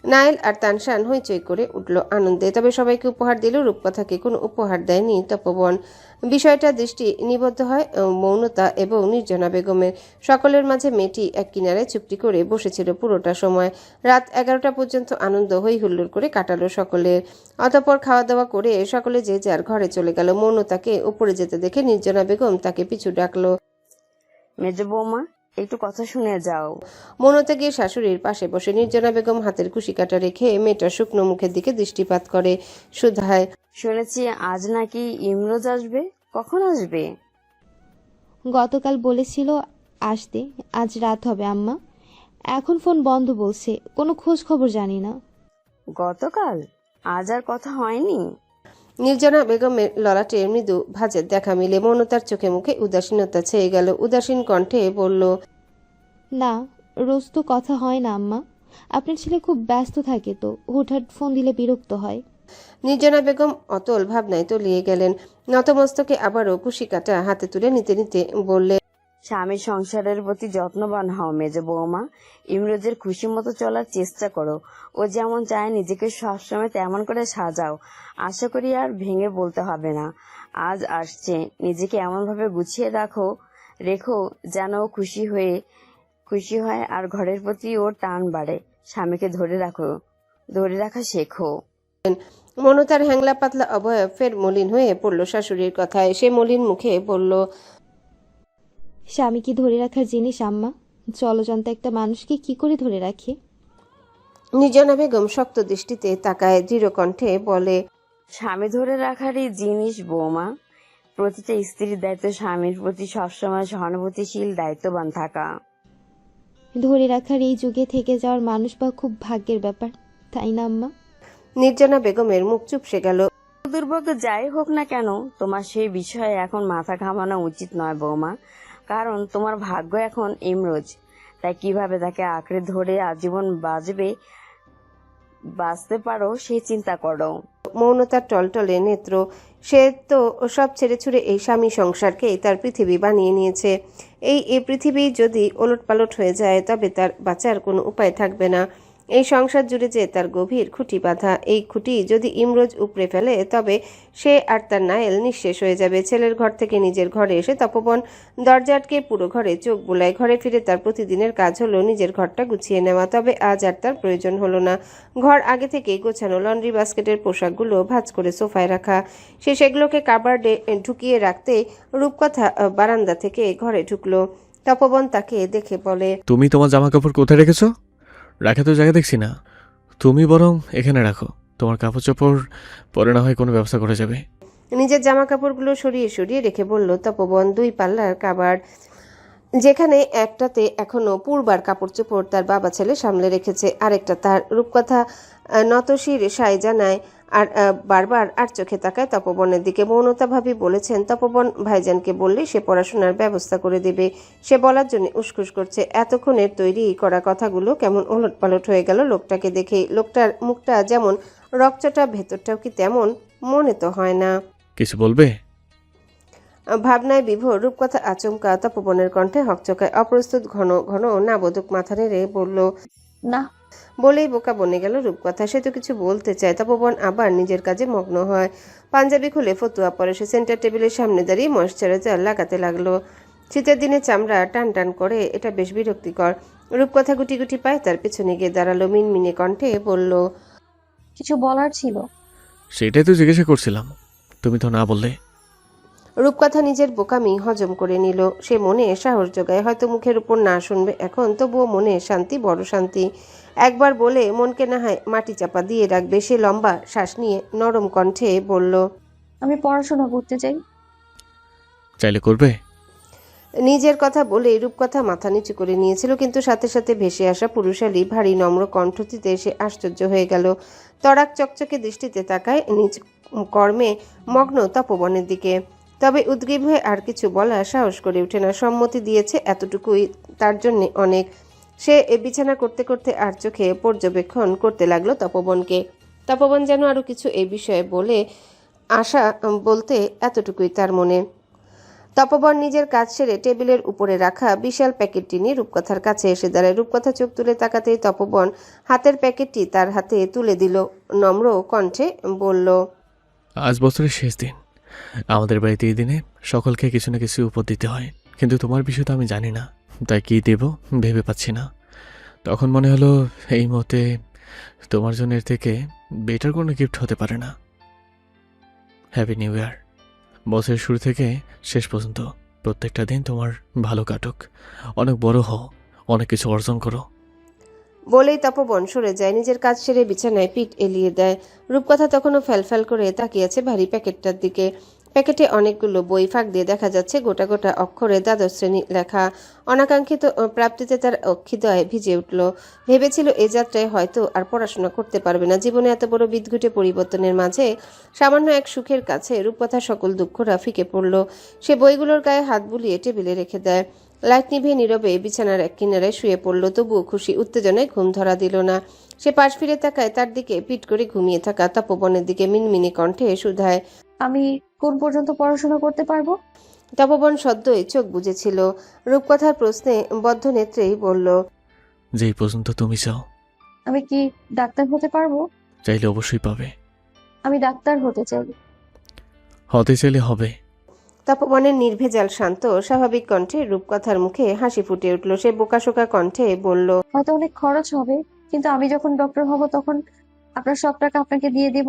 নায়েল আর তানশান হইচই করে উঠল আনন্দে। তবে সবাইকে উপহার দিল, রূপকথাকে কোনো উপহার দেয়নি তপবন। বিষয়টা দৃষ্টি নিবদ্ধ হয় মৌনতা এবং নির্জনা বেগমের। সকলের মাঝে মেয়েটি এক কিনারে চুপটি করে বসেছিল পুরোটা সময়। রাত 11টা পর্যন্ত আনন্দ হই হুল্লোড় করে কাটালো সকলের। অতঃপর খাওয়া দাওয়া করে সকলে যে যার ঘরে চলে গেল। মৌনতাকে উপরে যেতে দেখে নির্জনা বেগম তাকে পিছু ডাকলো। মেজ বৌমা, একটু কথা শুনে যাও। মৌনতা গিয়ে শাশুড়ির পাশে বসে নির্জনা বেগম হাতের কুশি কাটা রেখে মেয়েটার শুকনো মুখের দিকে দৃষ্টিপাত করে শুধায়, শুনেছি আজ নাকি ইমরোজ আসবে, কখন আসবে? গতকাল বলেছিল আসতে, আজ রাত হবে আম্মা। এখন ফোন বন্ধ বলছে, কোনো খোঁজ খবর জানি না। গতকাল? আজ আর কথা হয়নি? নির্জনা বেগমের ললাটে মৃদু ভাঁজের দেখা মিলে। মৌনতার চোখে মুখে উদাসীনতা ছেয়ে গেল। উদাসীন কণ্ঠে বলল, না, রোজ তো কথা হয় না আম্মা। আপনার ছেলে খুব ব্যস্ত থাকে তো, হুটহাট ফোন দিলে বিরক্ত হয়। নির্জনা বেগম অতল ভাবনায় তলিয়ে গেলেন। নতমস্তকে আবারও কুশি কাটা হাতে তুলে নিতে নিতে বললে, স্বামীর সংসারের প্রতি যত্নবান হও মেজো বৌমা। ইমরোজের খুশি মতো চলার চেষ্টা করো। ও যেমন চায় নিজেকে সবসময় তেমন করে সাজাও। আশা করি আর ভেঙে বলতে হবে না। আজ আসছে, নিজেকে এমন ভাবে গুছিয়ে রেখো যেন ও খুশি হয় আর ঘরের প্রতি ওর টান বাড়ে। স্বামীকে ধরে রাখা শেখো। মনতার হ্যাংলা পাতলা অবয়ব ফের মলিন হয়ে পড়ল শাশুড়ির কথায়। সে মলিন মুখে বলল, স্বামী কি ধরে রাখার জিনিস আম্মা? চলজন্ত একটা মানুষকে কি করে ধরে রাখি? নির্জনা বেগম শক্ত দৃষ্টিতে তাকায়, দৃঢ় কণ্ঠে বলে, স্বামী ধরে রাখারই জিনিস বৌমা। প্রতিটা স্ত্রীর দায়িত্ব স্বামীর প্রতি সবসময় সহানুভূতিশীল, দায়িত্ববান থাকা। ধরে রাখার এই যুগে থেকে যাওয়ার মানুষ বা খুব ভাগ্যের ব্যাপার, তাই না আম্মা? নির্জনা বেগমের মুখ চুপসে গেল। দুর্ভাগ্য যাই হোক না কেন, তোমার সেই বিষয়ে এখন মাথা ঘামানো উচিত নয় বৌমা। কারণ তোমার ভাগ্য এখন ইমরোজ। তাই কিভাবে তাকে আঁকড়ে ধরে আজীবন বাঁচতে পারো সেই চিন্তা করো। মৌনতার টলটলে নেত্র। সে তো সব ছেড়ে ছুড়ে এই স্বামী সংসারকেই তার পৃথিবী বানিয়ে নিয়েছে। এই পৃথিবী যদি ওলটপালট হয়ে যায় তবে তার বাঁচার কোনো উপায় থাকবে না। এই সংসার জুড়ে যে তার গভীর খুঁটি বাঁধা, এই খুঁটি যদি ইমরোজ উপড়ে ফেলে তবে সে আর তার নায়েল নিঃশেষ হয়ে যাবে। ছেলের ঘর থেকে নিজের ঘরে এসে তপবন দরজা আটকে পুরো ঘরে চোখ বুলায়। ঘরে ফিরে তার প্রতিদিনের কাজ হলো নিজের ঘরটা গুছিয়ে নেওয়া। তবে আজ আর তার প্রয়োজন হলো না। ঘর আগে থেকেই গোছানো, লন্ড্রি বাস্কেটের পোশাকগুলো ভাঁজ করে সোফায় রাখা। সে সেগুলোকে কাবার্ডে ঢুকিয়ে রাখতে রূপকথা বারান্দা থেকে ঘরে ঢুকলো। তপবন তাকে দেখে বলে, তুমি তোমার জামা কাপড় কোথায় রেখেছো? রাখা তো জায়গা দেখছি না। তুমি বরং এখানে রাখো, তোমার কাপড় চোপড় পরে না হয় কোনো ব্যবস্থা করা যাবে। নিজের জামা কাপড়গুলো সরিয়ে সরিয়ে রেখে বলল তপবন। 2 পাল্লার কাবার্ড, যেখানে একটাতে এখনো পূর্বার কাপড় চোপড় তার বাবা ছেলে সামলে রেখেছে, আরেকটা তার। রূপকথা নতশির সায় জানায় আর বারবার আর চোখে তাকায় তপবনের দিকে। মৌনতা ভাবি বলেছেন তপবন ভাইজানকে বললে সে পড়াশোনার ব্যবস্থা করে দেবে। সে বলার জন্য উসখুস করছে। এতক্ষণের তৈরি করা কথাগুলো কেমন ওলটপালট হয়ে গেল লোকটাকে দেখে। লোকটার মুখটা যেমন রকচটা, ভেতরটাও কি তেমন? মনে তো হয় না। কিছু বলবে? ভাবনায় বিভোর রূপকথা আচমকা তপবনের কণ্ঠে হকচকায়। অপ্রস্তুত ঘন ঘন নাবোধক মাথা নেড়ে বলল, না। বলেই বোকা বনে গেল রূপকথা। সে তো কিছু বলতে চায়। তপবন আবার নিজের কাজে মগ্ন হয়। পাঞ্জাবি খুলে ফতুয়া পরে সে সেন্টার টেবিলের সামনে দাঁড়িয়ে ময়েশ্চারাইজার লাগাতে লাগলো। শীতের দিনে চামড়া টান টান করে, এটা বেশ বিরক্তিকর। রূপকথা গুটি গুটি পায় তার পেছনে গিয়ে দাঁড়ালো। মিনমিনে কণ্ঠে বলল, কিছু বলার ছিল। সেটাই তো জিজ্ঞাসা করছিলাম, তুমি তো না বললে। রূপকথা নিজের বোকামি হজম করে নিল। সে মনে সাহস জোগায়, হয়তো মুখের উপর না শুনবে এখন, তবুও মনে শান্তি, বড় শান্তি। একবার বলে মনকে না হয় মাটি চাপা দিয়ে রাখবে। সে লম্বা শ্বাস নিয়ে নরম কণ্ঠে বলল, আমি পড়াশোনা করতে চাই। চাইলে করবে? নিজের কথা বলে রূপকথা মাথা নিচু করে নিয়েছিল, কিন্তু সাথে সাথে ভেসে আসা পুরুষালী ভারী নম্র কণ্ঠটিতে সে আশ্চর্য হয়ে গেল। তড়াক চকচকে দৃষ্টিতে তাকায় নিজ কর্মে মগ্ন তপবনের দিকে। তবে উদ্গ্রীব হয়ে আর কিছু বলার সাহস করে ওঠে না। সম্মতি দিয়েছে, এতটুকুই তার জন্য অনেক। সে বিছানা করতে করতে আর চোখে পর্যবেক্ষণ করতে লাগলো তপবনকে। তপবন যেন আরো কিছু এই বিষয়ে বলতে এতটুকুই তার মনে। তপবন নিজের কাজ সেরে টেবিলের উপরে রাখা বিশাল প্যাকেটটি নিয়ে রূপকথার কাছে এসে দাঁড়ায়। রূপকথা চোখ তুলে তাকাতেই তপবন হাতের প্যাকেটটি তার হাতে তুলে দিল। নম্র কণ্ঠে বলল, আজ বছরের শেষ দিন। আমাদের বাড়িতে এই দিনে সকলকে কিছু না কিছু উপহার দিতে হয়, কিন্তু তোমার বিষয় তো আমি জানি না, তাই কি দেব ভেবে পাচ্ছি না। তখন মনে হলো এই মতে তোমার জন্য এর থেকে বেটার কোনো গিফট হতে পারে না। হ্যাপি নিউ ইয়ার। বছরের শুরু থেকে শেষ পর্যন্ত প্রত্যেকটা দিন তোমার ভালো কাটুক, অনেক বড় হও, অনেক কিছু অর্জন করো। বলেই তপবন সরে যায়। নিজের কাজ সেরে বিছানায় পিঠ এলিয়ে দেয়। রূপকথা তখনও ফ্যালফ্যাল করে তাকিয়ে আছে ভারী প্যাকেটটার দিকে। প্যাকেটে অনেকগুলো বই, ফাঁক দিয়ে দেখা যাচ্ছে গোটা গোটা অক্ষরে দ্বাদশ শ্রেণী লেখা। অনাকাঙ্ক্ষিত প্রাপ্তিতে তার অক্ষিদয় ভিজে উঠল। ভেবেছিল এ যাত্রায় হয়তো আর পড়াশোনা করতে পারবে না। জীবনে এত বড় বিদঘুটে পরিবর্তনের মাঝে সামান্য এক সুখের কাছে রূপকথার সকল দুঃখরা ফিকে পড়ল। সে বইগুলোর গায়ে হাত বুলিয়ে টেবিলে রেখে দেয়। লাইট নিভিয়ে নীরবে বিছানার এক কিনারায় শুয়ে পড়ল। তবুও খুশি উত্তেজনায় ঘুম ধরা দিল না। সে পাশ ফিরে তাকায় তার দিকে পিট করে ঘুমিয়ে থাকা তপবনের দিকে। মিনমিনি কণ্ঠে শুধায়, আমি কোন পর্যন্ত পড়াশোনা করতে পারবো? তপবন সদ্যই চোখ বুজেছিল। রূপকথার প্রশ্নে বদ্ধ নেত্রেই বলল, যেই পর্যন্ত তুমি চাও। আমি কি ডাক্তার হতে পারবো? চাইলে অবশ্যই পাবে। আমি ডাক্তার হতে চাই। হতে চাইলে হবে। তপবনের নির্ভেজাল শান্ত স্বাভাবিক কণ্ঠে রূপকথার মুখে হাসি ফুটে উঠল। সে বোকাশোকা কণ্ঠে বলল, হয়তো অনেক খরচ হবে, কিন্তু আমি যখন ডক্টর হব তখন আপনার সব টাকা আপনাকে দিয়ে দেব।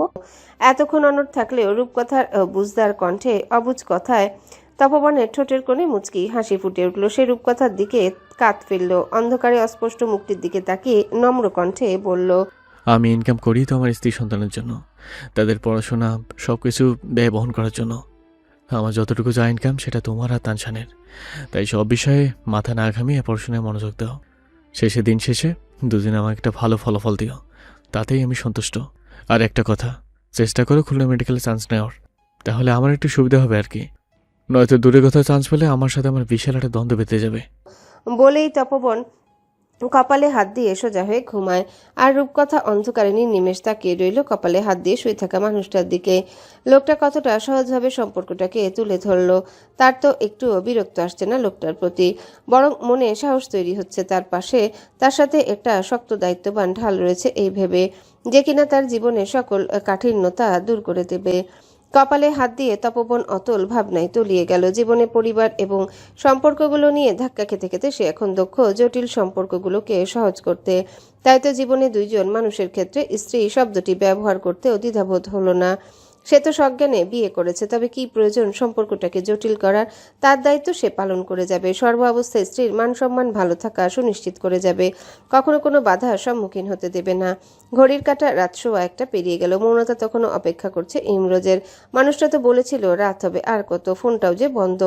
এতক্ষণ অনড় থাকলেও রূপকথার বুঝদার কণ্ঠে অবুঝ কথায় তপবনের ঠোঁটের কোণে মুচকি হাসি ফুটে উঠল। সে রূপকথার দিকে কাত ফেলল। অন্ধকারে অস্পষ্ট মুখটির দিকে তাকিয়ে নম্র কণ্ঠে বলল, আমি ইনকাম করি তো আমার স্ত্রী সন্তানের জন্য, তাদের পড়াশোনা সব কিছু ব্যয় বহন করার জন্য। আমার যতটুকু যা ইনকাম সেটা তোমার আর তানশানের। তাই সব বিষয়ে মাথা না ঘামিয়ে পড়াশোনায় মনোযোগ দাও। দিন শেষে দুদিন আমাকে একটা ভালো ফলাফল দিও, তাতেই আমি সন্তুষ্ট। আর একটা কথা, চেষ্টা করো খুলনা মেডিকেলে চান্স নেওয়ার, তাহলে আমার একটু সুবিধা হবে আর কি। নয়তো দূরে কোথাও চান্স পেলে আমার সাথে আমার বিশাল একটা দ্বন্দ্ব বেঁধে যাবে। বলেই তপবন কপালে হাত দিয়ে সোজা হয়ে ঘুমায়। আর রূপকথা অন্ধকারে নির্নিমেষ তাকিয়ে রইল কপালে হাত দিয়ে শুয়ে থাকা মানুষটার দিকে। লোকটা কতটা সহজভাবে সম্পর্কটাকে তুলে ধরল। তার তো একটুও বিরক্ত আসছে না লোকটার প্রতি, বরং মনে সাহস তৈরি হচ্ছে তার পাশে তার সাথে একটা শক্ত দায়িত্ববান ঢাল রয়েছে এই ভেবে, যে কিনা তার জীবনের সকল কাঠিন্যতা দূর করে দেবে। কপালে হাত দিয়ে তপবন অতল ভাবনায় তলিয়ে গেল। জীবনে পরিবার এবং সম্পর্কগুলো নিয়ে ধাক্কা খেতে খেতে সে এখন দক্ষ জটিল সম্পর্কগুলোকে সহজ করতে। তাই তো জীবনে দুইজন মানুষের ক্ষেত্রে স্ত্রী শব্দটি ব্যবহার করতেও দ্বিধাবোধ হলো না। সে তো সজ্ঞানে বিয়ে করেছে, তবে কি প্রয়োজন সম্পর্কটাকে জটিল করার? তার দায়িত্ব সে পালন করে যাবে। সর্ব অবস্থায় স্ত্রীর মান সম্মান ভালো থাকা সুনিশ্চিত করে যাবে। কখনো কোনো বাধার সম্মুখীন হতে দেবে না। ঘড়ির কাঁটা রাত 1:15 পেরিয়ে গেল। মৌনতা তখনও অপেক্ষা করছে ইমরোজের। মানুষটা তো বলেছিল রাত হবে, আর কত, ফোনটাও যে বন্ধ।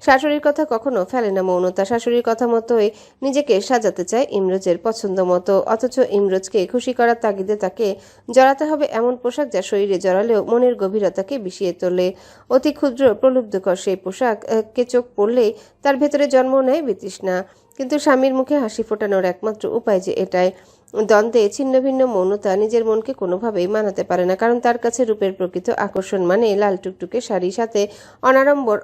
শাশুড়ির কথা কখনো ফেলে না মৌনতা। শাশুড়ির কথা মতোই নিজেকে সাজাতে চায় ইমরোজের পছন্দ মতো। অথচ ইমরোজকে খুশি করার তাগিদে তাকে জড়াতে হবে এমন পোশাক যা শরীরে জড়ালেও মনের গভীরতাকে বিষিয়ে তোলে। অতি ক্ষুদ্র প্রলুব্ধকর সেই পোশাককে চোখ পড়লেই তার ভেতরে জন্ম নেয় বিতৃষ্ণা। কিন্তু স্বামীর মুখে হাসি ফোটানোর একমাত্র উপায় যে এটাই। দ্বন্দ্বে ছিন্ন ভিন্ন মৌনতা নিজের মনকে কোনোভাবেই মানাতে পারে না, কারণ তার কাছে রূপের প্রকৃত আকর্ষণ মানে লাল টুকটুকে শাড়ি, সাথে অনাড়ম্বর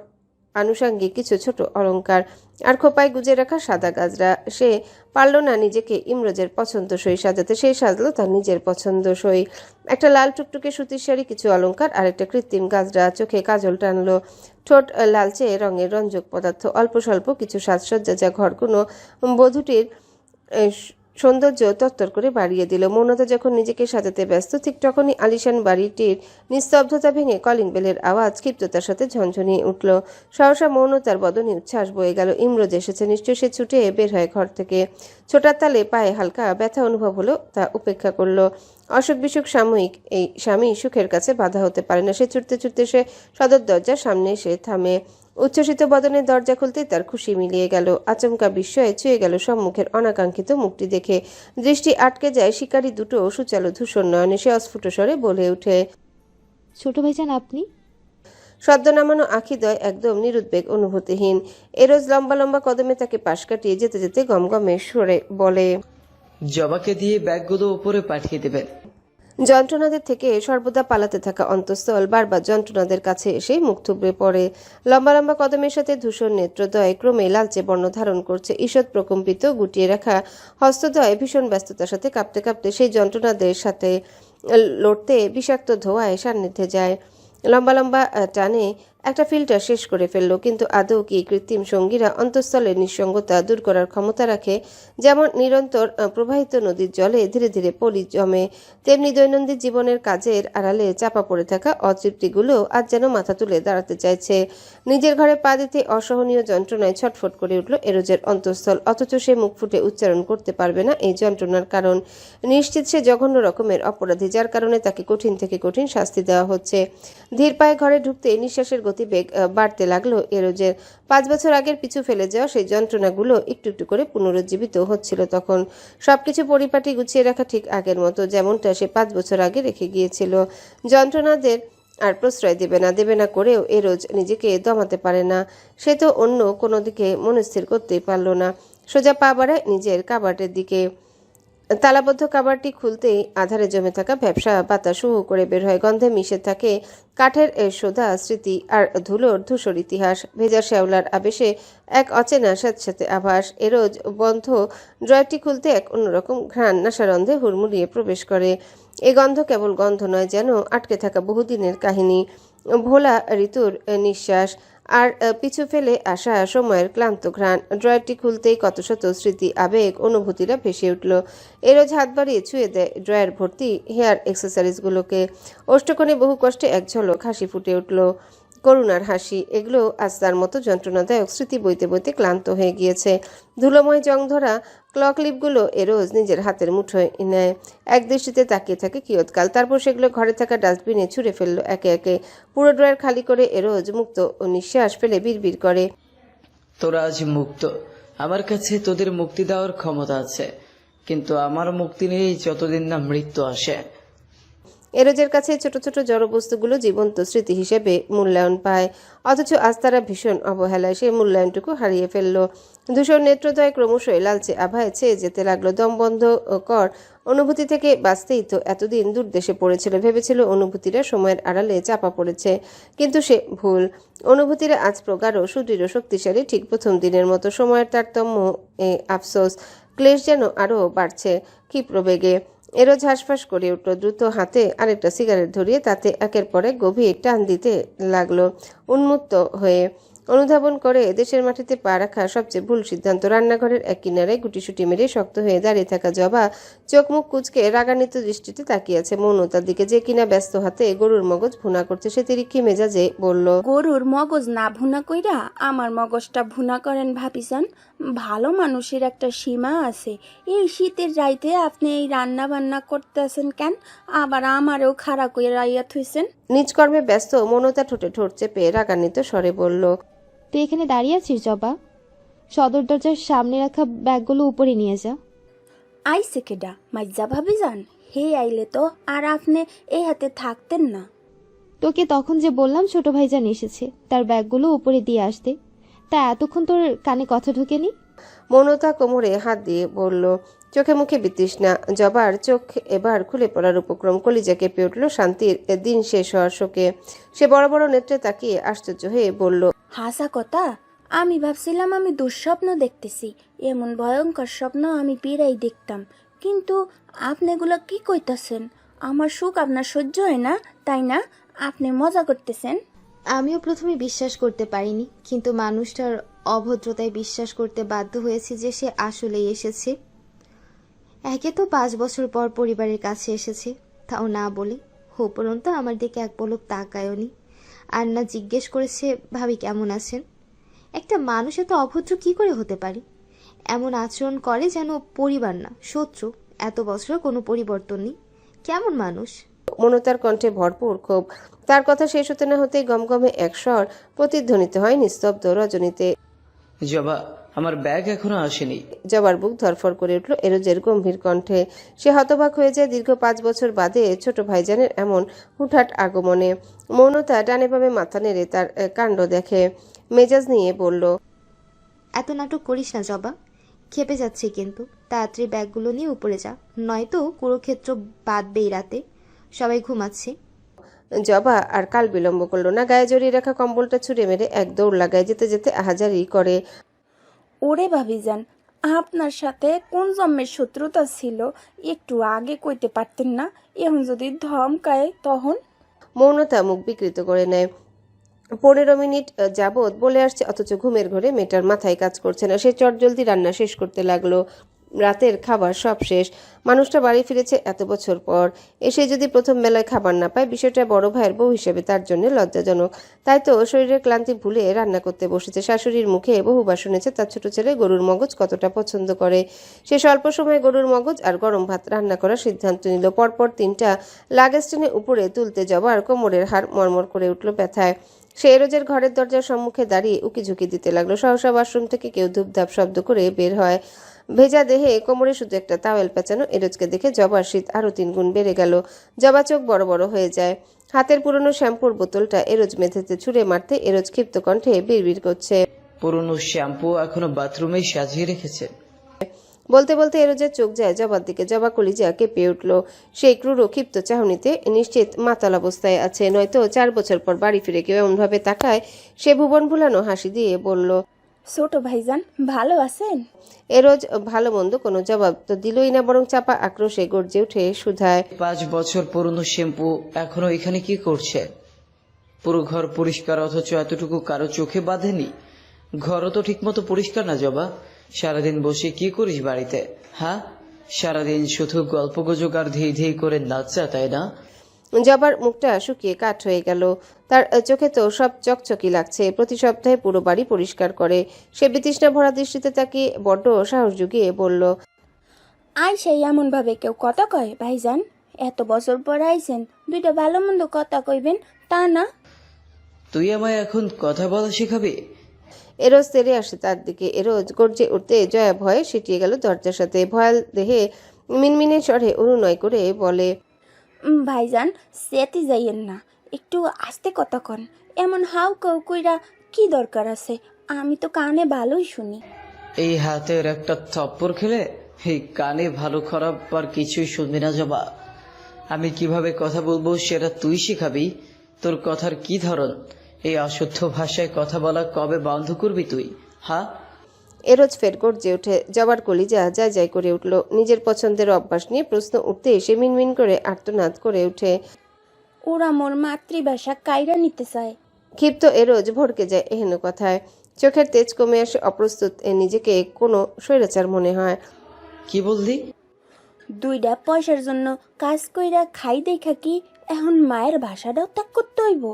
আনুষাঙ্গিক কিছু ছোট অলংকার আর খোপায় গুজে রাখা সাদা গাজরা। সে পারল না নিজেকে ইমরোজের পছন্দসই সাজাতে। সে সাজলো তার নিজের পছন্দসই। একটা লাল টুকটুকে সুতির শাড়ি, কিছু অলংকার আর একটা কৃত্রিম গাজরা। চোখে কাজল টানলো, ঠোঁট লালচে রঙের রঞ্জক পদার্থ, অল্প স্বল্প কিছু সাজসজ্জা যা ঘরকুনো বধূটির সৌন্দর্য তত্তর করে বাড়িয়ে দিল। মৌনতা যখন নিজেকে সাজাতে ব্যস্ত, ঠিক তখনই আলিশান বাড়িটির নিস্তব্ধতা ভেঙে কলিং বেলের আওয়াজ ক্ষিপ্ততার সাথে ঝনঝনিয়ে উঠল। সহসা মৌনতার বদনে উচ্ছ্বাস বয়ে গেল। ইমরোজ এসেছে নিশ্চয়। সে ছুটে বের হয় ঘর থেকে। ছোটার তালে পায়ে হালকা ব্যথা অনুভব হলো, তা উপেক্ষা করলো। অসুখ বিসুখ সাময়িক, এই স্বামী সুখের কাছে বাধা হতে পারে না। সে ছুটতে ছুটতে সে সদর দরজার সামনে এসে থামে। উচ্ছ্বসিত বদনের দরজা খুলতেই তার খুশি মিলিয়ে গেল। আচমকা বিস্ময়ে ছুঁয়ে গেল সম্মুখের অনাকাঙ্ক্ষিত মুখটি দেখে। দৃষ্টি আটকে যায় শিকারী দুটো সুচালো ধূসর নয়নে। সে অস্ফুট স্বরে বলে ওঠে, ছোট ভাইজান আপনি? সদ্য নামানো আখিদ্বয় একদম নিরুদ্বেগ অনুভূতিহীন। এরোজ লম্বা লম্বা কদমে তাকে পাশ কাটিয়ে যেতে যেতে গমগমে সুরে বলে, জবাকে দিয়ে ব্যাগগুলো উপরে পাঠিয়ে দেবেন। যন্ত্রণাদের থেকে সর্বদা পালাতে থাকা অন্তঃস্থল বারবার যন্ত্রণাদের কাছে এসে মুখ থুবড়ে পড়ে। লম্বা লম্বা কদমের সাথে ধূসর নেত্রদ্বয় ক্রমে লালচে বর্ণ ধারণ করছে। ঈষৎ প্রকম্পিত গুটিয়ে রাখা হস্তদ্বয় ভীষণ ব্যস্ততার সাথে কাঁপতে কাঁপতে সেই যন্ত্রণাদের সাথে লড়তে বিষাক্ত ধোঁয়ায় সান্নিধ্যে যায়। লম্বা লম্বা টানে একটা ফিল্টার শেষ করে ফেললো, কিন্তু আদৌ কি কৃত্রিম সঙ্গীরা অন্তঃস্থলের নিঃসঙ্গতা দূর করার ক্ষমতা রাখে? যেমন নিরন্তর প্রবাহিত নদীর জলে ধীরে ধীরে পলি জমে, তেমনি দৈনন্দিন জীবনের কাজের আড়ালে চাপা পড়ে থাকা অতৃপ্তিগুলো আজ যেন মাথা তুলে দাঁড়াতে চাইছে। নিজের ঘরে পা দিতে অসহনীয় যন্ত্রণায় ছটফট করে উঠল এরোজের অন্তঃস্থল। অথচ সে মুখ ফুটে উচ্চারণ করতে পারবে না এই যন্ত্রণার কারণ। নিশ্চিত সে জঘন্য রকমের অপরাধী, যার কারণে তাকে কঠিন থেকে কঠিন শাস্তি দেওয়া হচ্ছে। ধীর পায়ে ঘরে ঢুকতে নিঃশ্বাসের গতিবেগ বাড়তে লাগলো এরোজের। 5 বছর আগের পিছু ফেলে যাওয়া সেই যন্ত্রণাগুলো একটু একটু করে পুনরুজ্জীবিত হচ্ছিল তখন। সবকিছু পরিপাটি গুছিয়ে রাখা ঠিক আগের মতো, যেমনটা সে 5 বছর আগে রেখে গিয়েছিল। যন্ত্রণাদের আর প্রশ্রয় দেবে না করেও এরোজ নিজেকে দমাতে পারে না। সে তো অন্য কোনো দিকে মনস্থির করতেই পারল না। সোজা পা বাড়ায় নিজের কাবাটের দিকে। তালাবদ্ধ কাবারটি খুলতেই আধারে জমে থাকা ভ্যাপসা বাতাস হু হু করে বের হয়। গন্ধে মিশে থাকে কাঠের সোদা স্মৃতি আর ধুলোর ধূসর ইতিহাস। ভেজা শ্যাওলার আবেশে এক অচেনা স্যাঁতস্যাঁতে আভাস। এরোজ বন্ধ ড্রয়ারটি খুলতে এক অন্যরকম ঘ্রাণ নাসারন্ধে হুড়মুড়িয়ে প্রবেশ করে। এ গন্ধ কেবল গন্ধ নয়, যেন আটকে থাকা বহুদিনের কাহিনী, ভোলা ঋতুর নিঃশ্বাস আর পিছু ফেলে আসা সময়ের ক্লান্ত ঘ্রাণ। ড্রয়ারটি খুলতেই কত শত স্মৃতি, আবেগ, অনুভূতিরা ভেসে উঠল। এরোজ হাত বাড়িয়ে ছুঁয়ে দেয় ড্রয়ার ভর্তি হেয়ার অ্যাক্সেসরিজগুলোকে। ওষ্ঠকোণে বহু কষ্টে এক ঝলক হাসি ফুটে উঠল, করুণার হাসি। এগুলো আজ তার মতো যন্ত্রণাদায়ক স্মৃতি বইতে বইতে ক্লান্ত হয়ে গিয়েছে। ধুলোময় জংধরা ক্লক লিপগুলো এরোজ নিজের হাতের মুঠোয় নেয়। এক দৃষ্টিতে তাকিয়ে থাকে কিয়ৎকাল, তারপর সেগুলো ঘরে থাকা ডাস্টবিনে ছুঁড়ে ফেললো একে একে। পুরো ড্রয়ার খালি করে এরোজ মুক্ত নিঃশ্বাস ফেলে বিড়বিড় করে, তোরা আজ মুক্ত। আমার কাছে তোদের মুক্তি দেওয়ার ক্ষমতা আছে, কিন্তু আমার মুক্তি নেই যতদিন না মৃত্যু আসে। এরোজের কাছে ছোট ছোট জড়বস্তুগুলো জীবন্ত স্মৃতি হিসেবে মূল্যায়ন পায়, অথচ আজ তারা ভীষণ অবহেলায় সেই মূল্যায়নটুকু হারিয়ে ফেলল। ধূসর নেত্রদয় ক্রমশই লালচে আভায় ছেয়ে যেতে লাগলো। দমবন্ধ কর অনুভূতি থেকে বাঁচতেই তো এতদিন দূর দেশে পড়েছিল। ভেবেছিল অনুভূতিরা সময়ের আড়ালে চাপা পড়েছে, কিন্তু সে ভুল। অনুভূতিরা আজ প্রগাঢ়, সুদৃঢ়, শক্তিশালী, ঠিক প্রথম দিনের মতো। সময়ের তারতম্য, আফসোস, ক্লেশ যেন আরও বাড়ছে ক্ষিপ্র বেগে। এরোজ হাঁসফাঁস করে উঠল, দ্রুত হাতে আরেকটা সিগারেট ধরিয়ে তাতে একের পর এক গভীর টান দিতে লাগলো, উন্মত্ত হয়ে। অনুধাবন করে দেশের মাটিতে পা রাখা সবচেয়ে ভুল সিদ্ধান্ত। রান্নাঘরের এক কিনারে গুটিসুটি মেরে শক্ত হয়ে দাঁড়িয়ে থাকা জবা চোখ মুখ কুচকে রাগান্বিত দৃষ্টিতে তাকিয়ে আছে মৌনতার দিকে, যে কিনা ব্যস্ত হাতে গরুর মগজ ভুনা করছে। সে তিরিক্ষি মেজাজে বলল, গরুর মগজ না ভুনা কইরা আমার মগজটা ভুনা করেন ভাবিসান? ভালো মানুষের একটা সীমা আছে। এই শীতের রাইতে আপনি এই রান্না বান্না করতেছেন কেন? আবার আমারও খাড়া কইরা রাইয়া থইছেন। নিজকর্মে ব্যস্ত মৌনতা ঠোঁটে ঠোঁট চেপে রাগান্বিত স্বরে বলল, তুই এখানে দাঁড়িয়ে আছিস জবা? সদর দরজার সামনে রাখা ব্যাগগুলো উপরে নিয়ে যা। আইসে কেডা? মাইজা ভাবিজান? হে আইলে তো আর আপনি এই হাতে থাকতেন না। তোকে তখন যে বললাম ছোট ভাইজান এসেছে, তার ব্যাগগুলো উপরে দিয়ে আসতে, তা এতক্ষণ তোর কানে কথা ঢোকেনি? মৌনতা কোমরে হাত দিয়ে বলল, চোখে মুখে বিতৃষ্ণা। জবার চোখ এবার খুলে পড়ার উপক্রম। কলিজা কেঁপে উঠল শান্তির দিন শেষ হওয়ার শোকে। সে বড় বড় নেত্রে তাকিয়ে আশ্চর্য হয়ে বলল, হাসা কথা? আমি ভাবছিলাম আমি দুঃস্বপ্ন দেখতেছি। এমন ভয়ঙ্কর স্বপ্ন আমি পীড়াই দেখতাম। কিন্তু আপনি এগুলো কি কইতাছেন? আমার সুখ আপনার সহ্য হয় না, তাই না? আপনি মজা করতেছেন। আমিও প্রথমে বিশ্বাস করতে পারিনি, কিন্তু মানুষটার অভদ্রতায় বিশ্বাস করতে বাধ্য হয়েছি যে সে আসলেই এসেছে। একে তো 5 বছর পর পরিবারের কাছে এসেছে, তাও না বলে। উপরন্ত আমার দিকে এক পলক তাকায়নি, আর না জিজ্ঞেস করেছে ভাবি কেমন আছেন। একটা মানুষ এত অভদ্র কি করে হতে পারে? এমন আচরণ করে যেন পরিবার না শত্রু। এত বছর কোনো পরিবর্তন নেই। কেমন মানুষ? মৌনতার কণ্ঠে ভরপুর ক্ষোভ। তার কথা শেষ হতে না হতেই গমগমে এক স্বর প্রতিধ্বনিত হয় নিস্তব্ধ রজনীতে, জবা, আমার ব্যাগ এখনো আসেনি। জবার বুক ধরফর করে উঠল এরোজের গম্ভীর কণ্ঠে। সে হতবাক হয়ে যায় দীর্ঘ 5 বছর বাদে ছোট ভাইজানের এমন হুটহাট আগমনে। মৌনতা ডানে বামে মাথা নেড়ে তার কাণ্ড দেখে, মেজাজ নিয়ে বলল, এত নাটক করিস না জবা, খেপে যাচ্ছে কিন্তু। তাড়াতাড়ি ব্যাগগুলো নিয়ে উপরে যা, নয়তো কুরুক্ষেত্র বাঁধবেই রাতে। সবাই ঘুমাচ্ছে। জবা আর কাল বিলম্ব করলো না। গায়ে জড়িয়ে রাখা কম্বলটা ছুঁড়ে মেরে এক দৌড় লাগায়, যেতে যেতে আহাজারি করে, ওরে ভাবিজান, আপনার সাথে কোন জন্মের শত্রুতা ছিল একটু আগে কইতে পারতেন না? এখন যদি ধমকায় তখন? মৌনতা মুখ বিকৃত করে নেয়। 15 মিনিট যাবৎ বলে আসছে, অথচ ঘুমের ঘরে মেয়েটার মাথায় কাজ করছে না। সে চটজলদি রান্না শেষ করতে লাগলো। রাতের খাবার সব শেষ। মানুষটা বাড়ি ফিরেছে এত বছর পর। এসে যদি প্রথম বেলায় খাবার না পায়, বিষয়টা বড় ভাইয়ের বউ হিসেবে তার জন্য লজ্জাজনক। তাই তো শরীরের ক্লান্তি ভুলে রান্না করতে বসেছে। শাশুড়ির মুখে বহুবার শুনেছে তার ছোট ছেলে গরুর মগজ কতটা পছন্দ করে। সে স্বল্প সময়ে গরুর মগজ আর গরম ভাত রান্না করার সিদ্ধান্ত নিল। পরপর 3টা লাগেজ টেনে উপরে তুলতে জবার কোমরের হাড় মরমর করে উঠল ব্যথায়। সে এরোজের ঘরের দরজার সম্মুখে দাঁড়িয়ে উকিঝুঁকি দিতে লাগলো। সহসা ওয়াশরুম থেকে কেউ ধূপধাপ শব্দ করে বের হয়। ভেজা দেহে কোমরে শুধু একটা তাওয়েল পেঁচানো এরোজকে দেখে জবার শীত আরো 3 গুণ বেড়ে গেল। জবা চোখ বড় বড় হয়ে যায়। হাতের পুরনো শ্যাম্পুর বোতলটা এরোজ মেঝেতে ছুঁড়ে মারতে এরোজ ক্ষিপ্ত কণ্ঠে বিড়বিড় করছে, পুরনো শ্যাম্পু এখনো বাথরুমে সাজিয়ে রেখেছে। বলতে বলতে এরোজের চোখ যায় জবার দিকে। জবা কলিজা কেঁপে উঠল। সেই ক্রূর ক্ষিপ্ত চাহনিতে নিশ্চিত মাতাল অবস্থায় আছে, নয়তো 4 বছর পর বাড়ি ফিরে কেউ এমনভাবে তাকায়। সে ভুবন ভুলানো হাসি দিয়ে বলল, ছোট ভাইজান ভালো আছেন? এরোজ ভালো মন্দ কোনো জবাব তো দিলই না, বরং চাপা আক্রোশে গর্জে উঠে শুধায়, 5 বছর পুরনো শ্যাম্পু এখনো এখানে কি করছে? পুরো ঘর পরিষ্কার অথচ এতটুকু কারো চোখে বাঁধেনি। ঘরও তো ঠিকমতো পরিষ্কার না জবা। সারাদিন বসে কি করিস বাড়িতে? হ্যাঁ, সারাদিন শুধু গল্প গুজব আর ধেই ধেই করে নাচা, তাই না? জবার মুখটা শুকিয়ে কাঠ হয়ে গেল। তার চোখে তো সব চকচকি লাগছে। প্রতি সপ্তাহে পুরো বাড়ি পরিষ্কার করে। সে বিতৃষ্ণা ভরা দৃষ্টিতে তাকে বড্ড সাহস জুগিয়ে বলল, আইসাই এমন ভাবে কেউ কথা কয় ভাইজান? এত বছর পর আইছেন, দুইটা ভালো মন্দ কথা কইবেন তা না? তুই আমায় এখন কথা বলা শেখাবি? এরোজ তেড়ে আসে তার দিকে। এরোজ গর্জে উঠতে জয়া ভয়ে সিটিয়ে গেল দরজার সাথে। ভয়াল দেহে মিনমিনে স্বরে অনুনয় করে বলে, ভাইজান সেতি যাইয়েন না, একটু আস্তে কথা কন। এমন হাউ কাউ কইরা কি দরকার আছে? আমি তো কানে ভালোই শুনি। এই হাতের একটা থপ্পড় খেলে এই কানে ভালো খারাপ আর কিছুই শুনবি না জবা। আমি কিভাবে কথা বলবো সেটা তুই শিখাবি। তোর কথার কি ধরন? এই অশুদ্ধ ভাষায় কথা বলা কবে বন্ধ করবি তুই? হ্যাঁ? এরোজ ফের গর্জে উঠে। জবার কলিজা যায় যায় করে উঠল। নিজের পছন্দের অভ্যাস নিয়ে প্রশ্ন উঠতে সে মিনমিন করে আর্তনাদ করে উঠে। ওরা মোর মাতৃভাষা কাইরা নিতে চায়। ক্ষিপ্ত এরোজ ভড়কে যায় এহেন কথায়। চোখের তেজ কমে আসে। অপ্রস্তুত নিজেকে কোনো স্বৈরাচার মনে হয়। কি বললি? দুইটা পয়সার জন্য কাজ কইরা খাই দেখা কি এখন মায়ের ভাষাটাও ত্যাগ করতে হইব?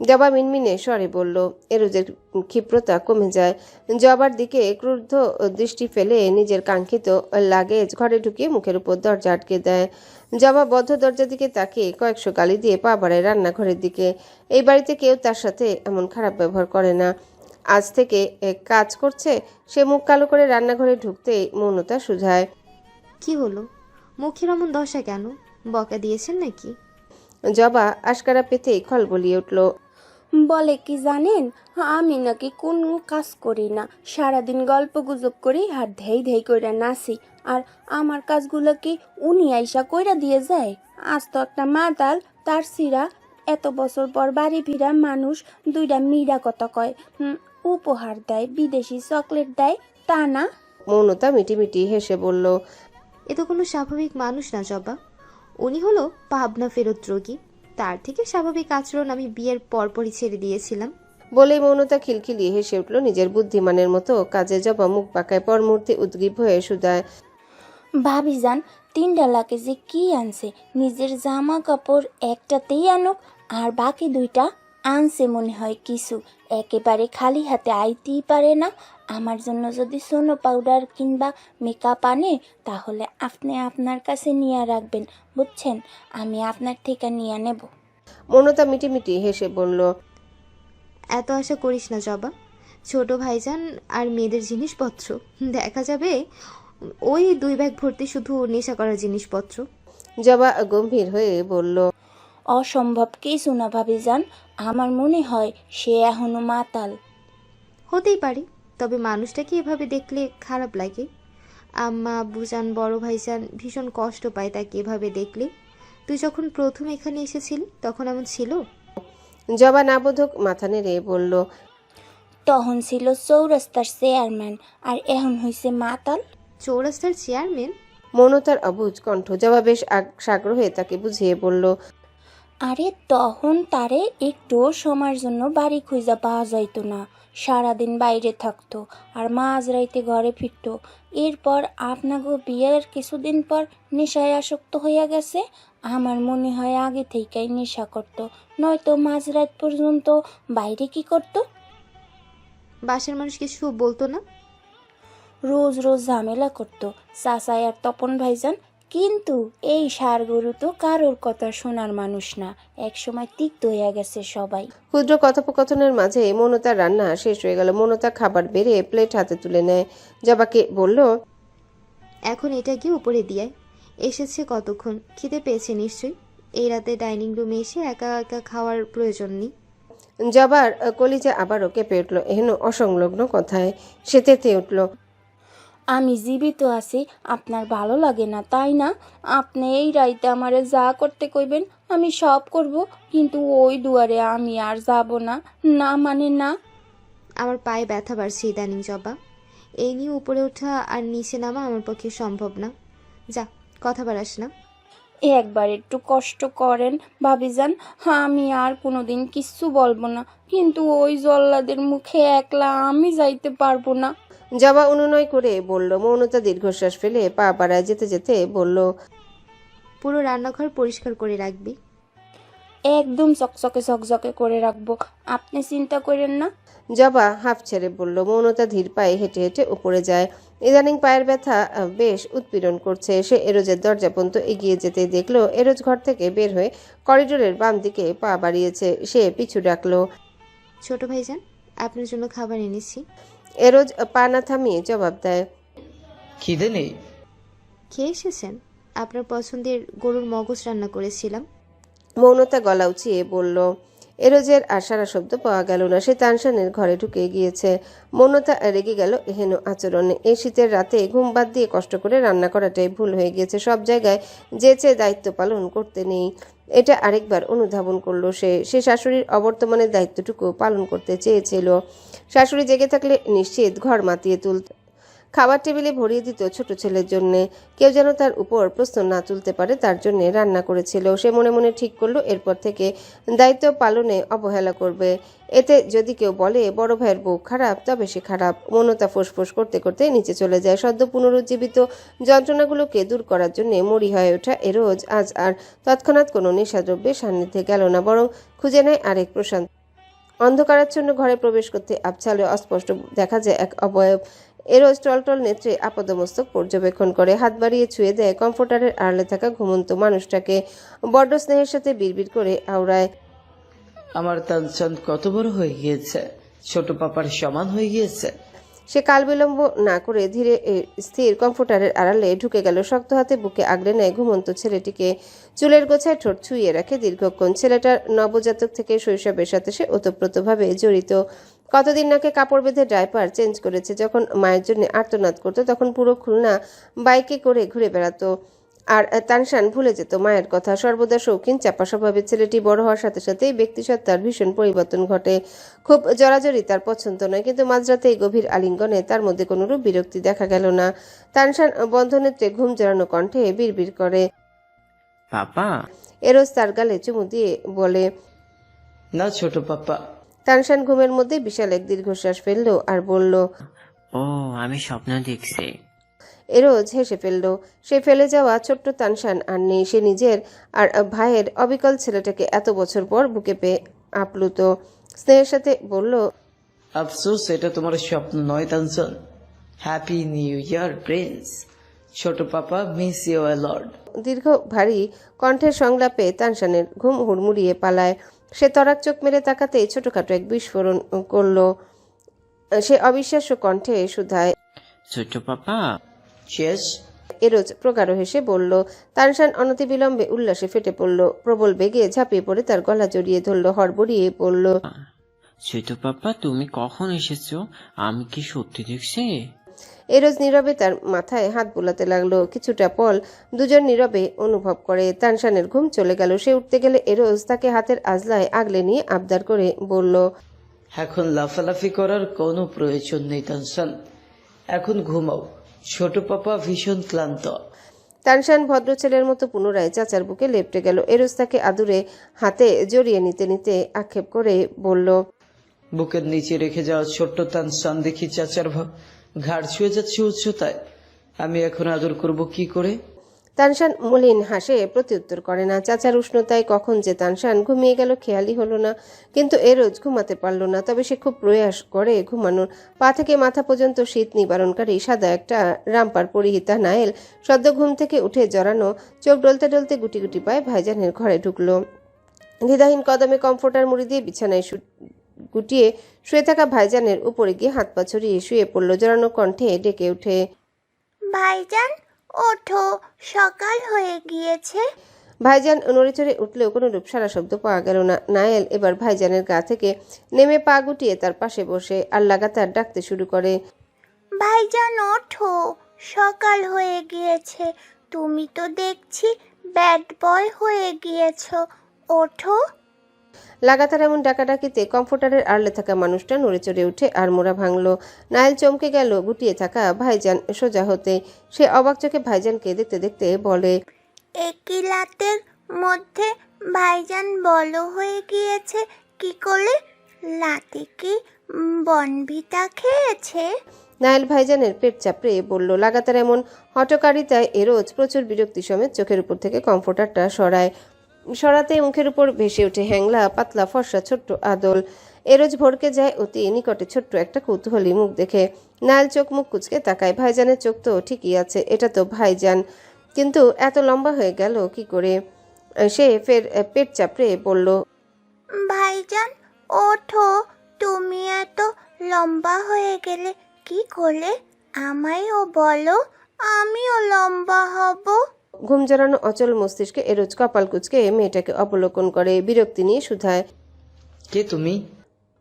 জবা মিনমিনে স্বরে বলল। এরোজের ক্ষিপ্রতা কমে যায়। জবার দিকে ক্রুদ্ধ দৃষ্টি ফেলে নিজের কাঙ্ক্ষিত লাগেজ ঘরে ঢুকিয়ে মুখের উপর দরজা আটকে দেয়। জবা বদ্ধ দরজার দিকে তাকিয়ে কয়েকশো গালি দিয়ে পা বাড়ায় রান্নাঘরের দিকে। এই বাড়িতে কেউ তার সাথে এমন খারাপ ব্যবহার করে না। আজ থেকে কাজ করছে। সে মুখ কালো করে রান্নাঘরে ঢুকতেই মৌনতা শুধায়, কি হলো? মুখের এমন দশা কেন? বকা দিয়েছেন নাকি? জবা আশকারা পেতেই খলবলিয়ে উঠল। বলে কি জানেন, আমি নাকি কোনো কাজ করি না, সারাদিন গল্প গুজব করি আর ধেই ধেই কইরা নাচি। আর আমার কাজগুলো কি উনি আইসা কইরা দিয়ে যায়? আজ তো একটা মাতাল, তার সিরা এত বছর পর বাড়ি ফিরা মানুষ দুইটা মিরা কথা কয়, উপহার দেয়, বিদেশি চকলেট দেয়, তা না? মৌনতা মিটিমিটি হেসে বলল, এ তো কোনো স্বাভাবিক মানুষ না জবা। উনি হলো ভাবনা ফেরত রোগী। তার থেকে স্বাভাবিক আচরণ আমি বিয়ের পরপরই ছেড়ে দিয়েছিলাম। বলেই মৌনতা খিলখিলিয়ে হেসে উঠল নিজের বুদ্ধিমানের মতো কাজে। জবা মুখ পাকায় পর মুহূর্তে উদ্গ্রীব হয়ে শুধায়, ভাবি যান 3টা লাগেজে কি আনছে? নিজের জামা কাপড় একটাতেই আনুক, আর বাকি 2টা আনছে মনে হয় কিছু। একেবারে খালি হাতে আইতেই পারে না। আমার জন্য যদি সোনো পাউডার কিংবা মেকআপ আনে তাহলে আপনি আপনার কাছে নিয়ে রাখবেন, বুঝছেন? আমি আপনার থেকে নিয়ে নেব। মৌনতা মিটিমিটি হেসে বলল, এত আশা করিস না জবা। ছোট ভাইজান আর মেয়েদের জিনিসপত্র দেখা যাবে ওই 2 ব্যাগ ভর্তি শুধু নেশা করার জিনিসপত্র। জবা গম্ভীর হয়ে বলল, অসম্ভব কিছু না ভাবি যান, আমার মনে হয় সে এখনো মাতাল। হতেই পারে, তবে মানুষটাকে এভাবে দেখলে খারাপ লাগে। আম্মা আব্বুজান বড় ভাইজান ভীষণ কষ্ট পায় তাকে এভাবে দেখলে। তুই যখন প্রথম এখানে এসেছিলি তখন এমন ছিল? জবা নাবোধক মাথা নেড়ে বলল, তখন ছিল চৌরাস্তার চেয়ারম্যান আর এখন হইছে মাতাল। চৌরাস্তার চেয়ারম্যান? মৌনতার অবুঝ কণ্ঠ। জবা বেশ সাগ্রহে তাকে বুঝিয়ে বলল, আরে তখন তারে একটু সময়ের জন্য বাড়ি খুঁজা পাওয়া যাইতো না, সারাদিন বাইরে থাকতো আর মাঝরাইতে ঘরে ফিরতো। এরপর আপনাকে বিয়ের কিছুদিন পর নেশায় আসক্ত হইয়া গেছে। আমার মনে হয় আগে থেকেই নেশা করতো, নয়তো মাঝরাত পর্যন্ত বাইরে কি করতো? বাসার মানুষ কিছু বলতো না? রোজ রোজ ঝামেলা করতো চাচাই আর তপন ভাইজান। কিন্তু এই ষাঁড় গরু তো কারোর কথা শোনার মানুষ না, একসময় তিক্ত হইয়া গেছে সবাই। ক্ষুদ্র কথোপকথনের মাঝে মৌনতার রান্না শেষ হয়ে গেল। মৌনতা খাবার বেড়ে প্লেট হাতে তুলে নেয়। জবাকে বলল, এখন এটা গিয়ে উপরে দিয়ে এসেছে কতক্ষণ? খিদে পেয়েছে নিশ্চয়ই। এই রাতে ডাইনিং রুমে এসে একা একা খাওয়ার প্রয়োজন নেই। জবার কলিজা আবারও কেঁপে উঠল এহেন অসংলগ্ন কথায়। সে তেতে উঠল, আমি জীবিত আছি আপনার ভালো লাগে না তাই না? আপনি এই রাইতে আমারে যা করতে কইবেন আমি সব করব, কিন্তু ওই দুয়ারে আমি আর যাব না। না মানে না। আমার পায়ে ব্যথা বাড়ছে ইদানিং জবা। এই নিয়ে উপরে ওঠা আর নিচে নামা আমার পক্ষে সম্ভব না। যা, কথা বাড়াস না। একবার একটু কষ্ট করেন ভাবিজান, আমি আর কোনোদিন কিচ্ছু বলবো না, কিন্তু ওই জল্লাদের মুখে একলা আমি যাইতে পারবো না। জবা অনুনয় করে বলল। মৌনতা দীর্ঘশ্বাস ফেলে পা বাড়ায় যেতে যেতে বলল, পুরো রান্নাঘর পরিষ্কার করে রাখবি। একদম চকচকে চকচকে করে রাখবো, আপনি চিন্তা করেন না। জবা হাঁফ ছেড়ে বলল। মৌনতা ধীর পায়ে হেঁটে হেঁটে উপরে যায়। ইদানিং পায়ের ব্যথা বেশ উৎপীড়ন করছে। সে এরোজের দরজা পর্যন্ত এগিয়ে যেতে দেখলো এরোজ ঘর থেকে বের হয়ে করিডোরের বাম দিকে পা বাড়িয়েছে। সে পিছু ডাকলো। ছোট ভাইজান, আপনার জন্য খাবার এনেছি। এরোজ পা না থামিয়ে জবাব দেয়, খিদে নেই? খেয়ে এসেছেন? আপনার পছন্দের গরুর মগজ রান্না করেছিলাম। মৌনতা গলা উঁচিয়ে বলল। এরোজের আর সারা শব্দ পাওয়া গেল না। সে তানসানের ঘরে ঢুকে গিয়েছে। মৌনতা রেগে গেল এহেন আচরণে। এই শীতের রাতে ঘুম বাদ দিয়ে কষ্ট করে রান্না করাটাই ভুল হয়ে গিয়েছে। সব জায়গায় যেচে দায়িত্ব পালন করতে নেই, এটা আরেকবার অনুধাবন করলো সে শাশুড়ির অবর্তমানের দায়িত্বটুকু পালন করতে চেয়েছিল। শাশুড়ি জেগে থাকলে নিশ্চিত ঘর মাতিয়ে তুলত, খাবার টেবিলে ভরিয়ে দিত ছোট ছেলের জন্যে। কেউ যেন তার উপর প্রশ্ন না তুলতে পারে তার জন্যে রান্না করেছিল। সে মনে মনে ঠিক করলো এরপর থেকে দায়িত্ব পালনে অবহেলা করবে। এতে যদি কেউ বলে বড় ভাইয়ের বউ খারাপ, তবে সে খারাপ। মৌনতা ফোঁস করতে করতে নিচে চলে যায়। সদ্য পুনরুজ্জীবিত যন্ত্রণাগুলোকে দূর করার জন্য মরি হয়ে ওঠা এরোজ আজ আর তৎক্ষণাৎ কোনো নেশাদ্রব্যের সান্নিধ্যে গেল না, বরং খুঁজে নেয় আরেক প্রশান্ত। অন্ধকারাচ্ছন্ন ঘরে প্রবেশ করতে আবছালে অস্পষ্ট দেখা যায় এক অবয়ব। এরোজ টলটল নেত্রে আপাদমস্তক পর্যবেক্ষণ করে, হাত বাড়িয়ে ছুঁয়ে দেয় কমফোর্টারের আড়ালে থাকা ঘুমন্ত মানুষটাকে। বড্ড স্নেহের সাথে বিড়বিড় করে আওড়ায়, আমার তানচান কত বড় হয়ে গিয়েছে, ছোট পাপার সমান হয়ে গিয়েছে। সে কাল বিলম্ব না করে ধীরে স্থির কমফোর্টারের আড়ালে ঢুকে গেল। শক্ত হাতে বুকে আগলে নেয় ঘুমন্ত ছেলেটিকে। চুলের গোছায় ঠোঁট ছুঁয়ে রাখে দীর্ঘক্ষণ। ছেলেটার নবজাতক থেকে শৈশবের সাথে সে ওতপ্রোতভাবে জড়িত। কতদিন নাকে কাপড় বেঁধে ডাইপার চেঞ্জ করেছে। যখন মায়ের জন্য আর্তনাদ করতো তখন পুরো খুলনা বাইকে করে ঘুরে বেড়াতো। আর তানসান ভুলে যেত মায়ের কথা। সর্বদা শৌখিন চাপা স্বভাবের ছেলেটি বড় হওয়ার সাথে সাথেই ব্যক্তিসত্তার ভীষণ পরিবর্তন ঘটে। খুব জড়াজড়ি তার পছন্দ নয়, কিন্তু মাঝরাতে এই গভীর আলিঙ্গনে তার মধ্যে কোনোরূপ বিরক্তি দেখা গেল না। তানসান বন্ধনেত্রে ঘুম জড়ানো কণ্ঠে বিড়বিড় করে, পাপা। এরোজ তার গালে চুমু দিয়ে বলে, না ছোট পাপা। তানসান ঘুমের মধ্যে বিশাল এক দীর্ঘশ্বাস ফেলল আর বলল, ও আমি স্বপ্ন দেখছি। এরোজ হেসে ফেলল। সে ফেলে যাওয়া ছোট্ট তানসান আর নেই। সে নিজের আর ভাইয়ের অবিকল ছেলেটাকে এত বছর পর বুকে পেয়ে আপ্লুত। স্নেহের সাথে বলল, আফসোস এটা তোমার স্বপ্ন নয় তানচান। Happy new year prince. ছোট papa miss you a lot. দীর্ঘ ভারী কণ্ঠের সংলাপে তানসানের ঘুম হুড়মুড়িয়ে পালায়। সে তরাক চোখ মেরে তাকাতেই ছোটখাটো এক বিস্ফোরণ করল। সে অবিশ্বাস্য কণ্ঠে শুধায়, ছোট পাপা। শেষ। এরোজ প্রগাঢ় হেসে বলল। তানসান অনতিবিলম্বে উল্লাসে ফেটে পড়ল। প্রবল বেগে ঝাঁপিয়ে পড়ে তার গলা জড়িয়ে ধরল, হড়বড়িয়ে বলল, ছোট পাপা তুমি কখন এসেছো? আমি কি সত্যি দেখছি? এরোজ নীরবে তার মাথায় হাত বুলাতে লাগলো। কিছুটা পল দুজন নীরবে অনুভব করে। তানসানের ঘুম চলে গেল। সে উঠতে গেলে এরোজ তাকে হাতের আজলায় আগলে নিয়ে আবদার করে বলল, এখন লাফালাফি করার কোনো প্রয়োজন নেই তানসান, এখন ঘুমাও। ছোট পাপা ভীষণ ক্লান্ত। তানসান ভদ্র ছেলের মতো পুনরায় চাচার বুকে লেপটে গেল। এরোজ তাকে আদুরে হাতে জড়িয়ে নিতে নিতে আক্ষেপ করে বলল, বুকের নিচে রেখে যাওয়া ছোট্ট তানসান দেখি চাচার ঘাড় ছুঁয়ে যাচ্ছে উচ্চতায়। আমি এখন আদর করব কি করে? তানসান মলিন হাসে প্রত্যুত্তর করে না। চাচার উষ্ণতায় কখন যে তানসান ঘুমিয়ে গেল খেয়ালই হলো না। কিন্তু এরোজ ঘুমাতে পারল না। তবে সে খুব প্রয়াস করে ঘুমানোর। পা থেকে মাথা পর্যন্ত শীত নিবারণকারী সাদা একটা রামপার পরিহিতা নায়েল সদ্য ঘুম থেকে উঠে জড়ানো চোখ ডলতে ডলতে গুটি গুটি পায়ে ভাইজানের ঘরে ঢুকলো। দ্বিধাহীন কদমে কমফোর্টার মুড়ি দিয়ে বিছানায় গুটিয়ে শুয়ে থাকা ভাইজানের উপরে গিয়ে হাত পা ছড়িয়ে শুয়ে পড়ল। জড়ানো কণ্ঠে ডেকে উঠে, ভাইজান ওঠো, সকাল হয়ে গিয়েছে। ভাইজান নড়েচড়ে উঠলেও কোনো রূপ সারা শব্দ পাওয়া গেল না। নায়েল এবার ভাইজানের গা থেকে নেমে পা গুটিয়ে তার পাশে বসে আর লাগাতার ডাকতে শুরু করে, ভাইজান ওঠো, সকাল হয়ে গিয়েছে। তুমি তো দেখছি ব্যাড বয় হয়ে গিয়েছো, ওঠো। লাগাতার এমন ডাকাডাকিতে কমফোর্টারের আড়লে থাকা মানুষটা নড়ে চড়ে উঠে আর মোড়া ভাঙল। নায়েল চমকে গেল গুটিয়ে থাকা ভাইজান সোজা হতে। সে অবাক চোখে ভাইজানকে দেখতে দেখতে বলে, একই রাতের মধ্যে ভাইজান বলো হয়ে গিয়েছে কি করে? রাতে কি বনভিটা খেয়েছে? নায়েল ভাইজানের পেট চাপড়ে বলল। লাগাতার এমন হটকারিতায় এরোজ প্রচুর বিরক্তি সমেত চোখের উপর থেকে কমফোর্টারটা সরাতে মুখের উপর ভেসে ওঠে হ্যাংলা পাতলা ফর্সা ছোট্ট আদল। এরোজ ভরকে যায় অতি নিকটে ছোট্ট একটা কৌতূহলী মুখ দেখে। নায়েল চোখ মুখ কুচকে তাকায়। ভাইজানের চোখ তো ঠিকই আছে, এটা তো ভাইজান, কিন্তু এত লম্বা হয়ে গেল কি করে? সে ফের পেট চাপড়ে বলল, ভাইজান ওঠো, তুমি এত লম্বা হয়ে গেলে কি করে? আমায়ও বলো, আমিও লম্বা হব। ঘুম জড়ানো অচল মস্তিষ্কে এরোজ কপাল কুচকে মেয়েটাকে অবলোকন করে বিরক্তি নিয়ে শুধায়, কে তুমি?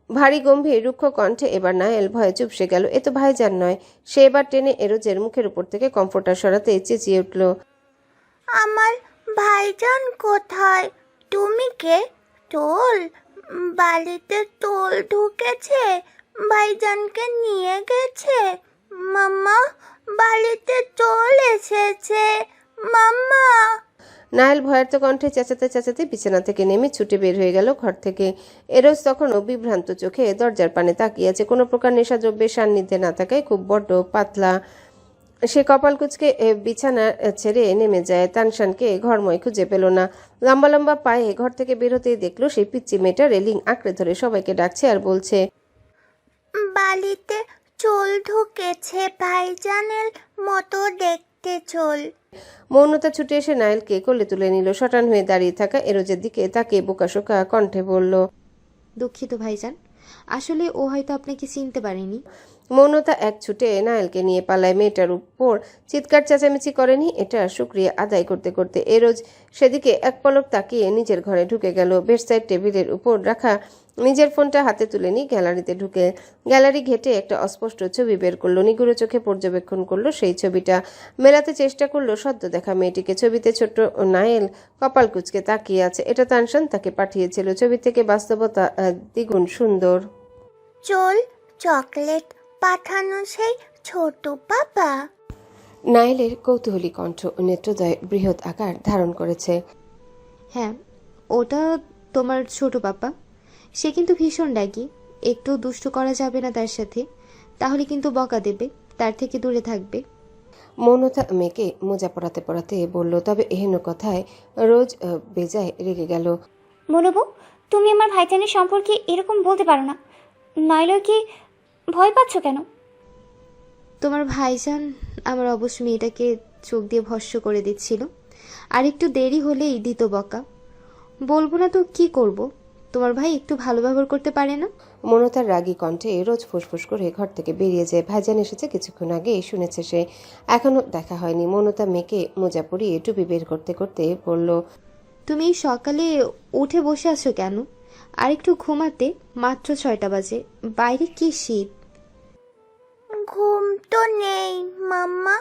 ভারী গম্ভীর রুক্ষ কণ্ঠে এবার নায়েল ভয়ে চুপসে গেল। এ তো ভাইজান নয়। সে এবার টেনে এরোজের মুখের উপর থেকে কমফোর্টার সরাতে চেঁচিয়ে উঠল, আমার ভাইজান কোথায়? তুমি কে? টোল, বালিতে টোল ঢুকেছে, ভাইজানকে নিয়ে গেছে। মাম্মা, বালিতে টোল এসেছে, মাম্মা। নায়েল ভয়ার্ত কণ্ঠে চেঁচাতে চেঁচাতে বিছানা থেকে নেমে ছুটে বের হয়ে গেল ঘর থেকে। এরোজ তখনও বিভ্রান্ত চোখে দরজার পানে তাকিয়ে আছে। কোনো প্রকার নেশাদ্রব্যের সান্নিধ্যে না থাকায় খুব বড্ড পাতলা। সে কপাল কুচকে বিছানা ছেড়ে নেমে যায়। তানশানকে ঘরময় খুঁজে পেল না। লম্বা লম্বা পায়ে ঘর থেকে বেরোতেই দেখলো সেই পিচ্চি মেয়েটা রেলিং আঁকড়ে ধরে সবাইকে ডাকছে আর বলছে, বালিতে চোল ঢুকেছে, ভাইজানের মতো দেখতে চোল। মৌনতা ছুটে এসে নায়েলকে কোলে তুলে নিল। শটান হয়ে দাঁড়িয়ে থাকা এরোজের দিকে তাকিয়ে বোকাশোকা কণ্ঠে বলল, দুঃখিত ভাইজান, আসলে ও হয়তো আপনাকে চিনতে পারেনি। মৌনতা এক ছুটে নায়েলকে নিয়ে পালায়। মেয়েটার উপর চিৎকার চেঁচামেচি করেনি, এটা শুক্রিয়া আদায় করতে করতে এরোজ সেদিকে এক পলক তাকিয়ে নিজের ঘরে ঢুকে গেল। বেডসাইড টেবিলের উপর রাখা নিজের ফোনটা হাতে তুলে নিয়ে গ্যালারিতে ঢুকে গ্যালারি ঘেটে একটা অস্পষ্ট ছবি বের করলো। নিগুড়ো চোখে পর্যবেক্ষণ করলো সেই ছবিটা। মেলাতে চেষ্টা করলো সদ্য দেখা মেয়েটিকে। ছবিতে ছোট্ট নায়েল কপাল কুচকে তাকিয়ে আছে। এটা তানশান তাকে পাঠিয়েছিল। ছবি থেকে বাস্তবতা দ্বিগুণ সুন্দর। চোল চকলেট পাঠানো সেই ছোট বাবা। নায়েলের কৌতূহলী কণ্ঠ নেত্রদয় বৃহৎ আকার ধারণ করেছে। হ্যাঁ, ওটা তোমার ছোট পাপা। সে কিন্তু ভীষণ ডাকি, একটু দুষ্টু করা যাবে না তার সাথে, তাহলে কিন্তু বকা দেবে। তার থেকে দূরে থাকবে। মৌনতা মেয়েকে মোজা পরাতে পরাতে বলল, তবে এহেন কথায় রোজ বেজায় রেগে গেল। বলবো, তুমি আমার ভাইজানের সম্পর্কে এরকম বলতে পারো না। নইলে কি ভয় পাচ্ছ কেন? তোমার ভাইজান আমার অবশ্য মেয়েটাকে চোখ দিয়ে ভস্য করে দিচ্ছিল, আর একটু দেরি হলেই দিত বকা। বলবো না তো কি করব? তোমার ভাই একটু ভালো ব্যবহার করতে পারে না? মৌনতার রাগী কণ্ঠে রোজ ফুসফুস করে ঘর থেকে বেরিয়ে যায়। ভাইজান এসেছে কিছুক্ষণ আগে, শুনেছে সে, এখনো দেখা হয়নি। মৌনতা মেয়েকে মোজা পরিয়ে টুপি বের করতে করতে বলল, তুমি এই সকালে উঠে বসে আছো কেন? আর একটু ঘুমাতে, মাত্র 6টা বাজে, বাইরে কি শীত। ঘুম তো নেই মাম্মা।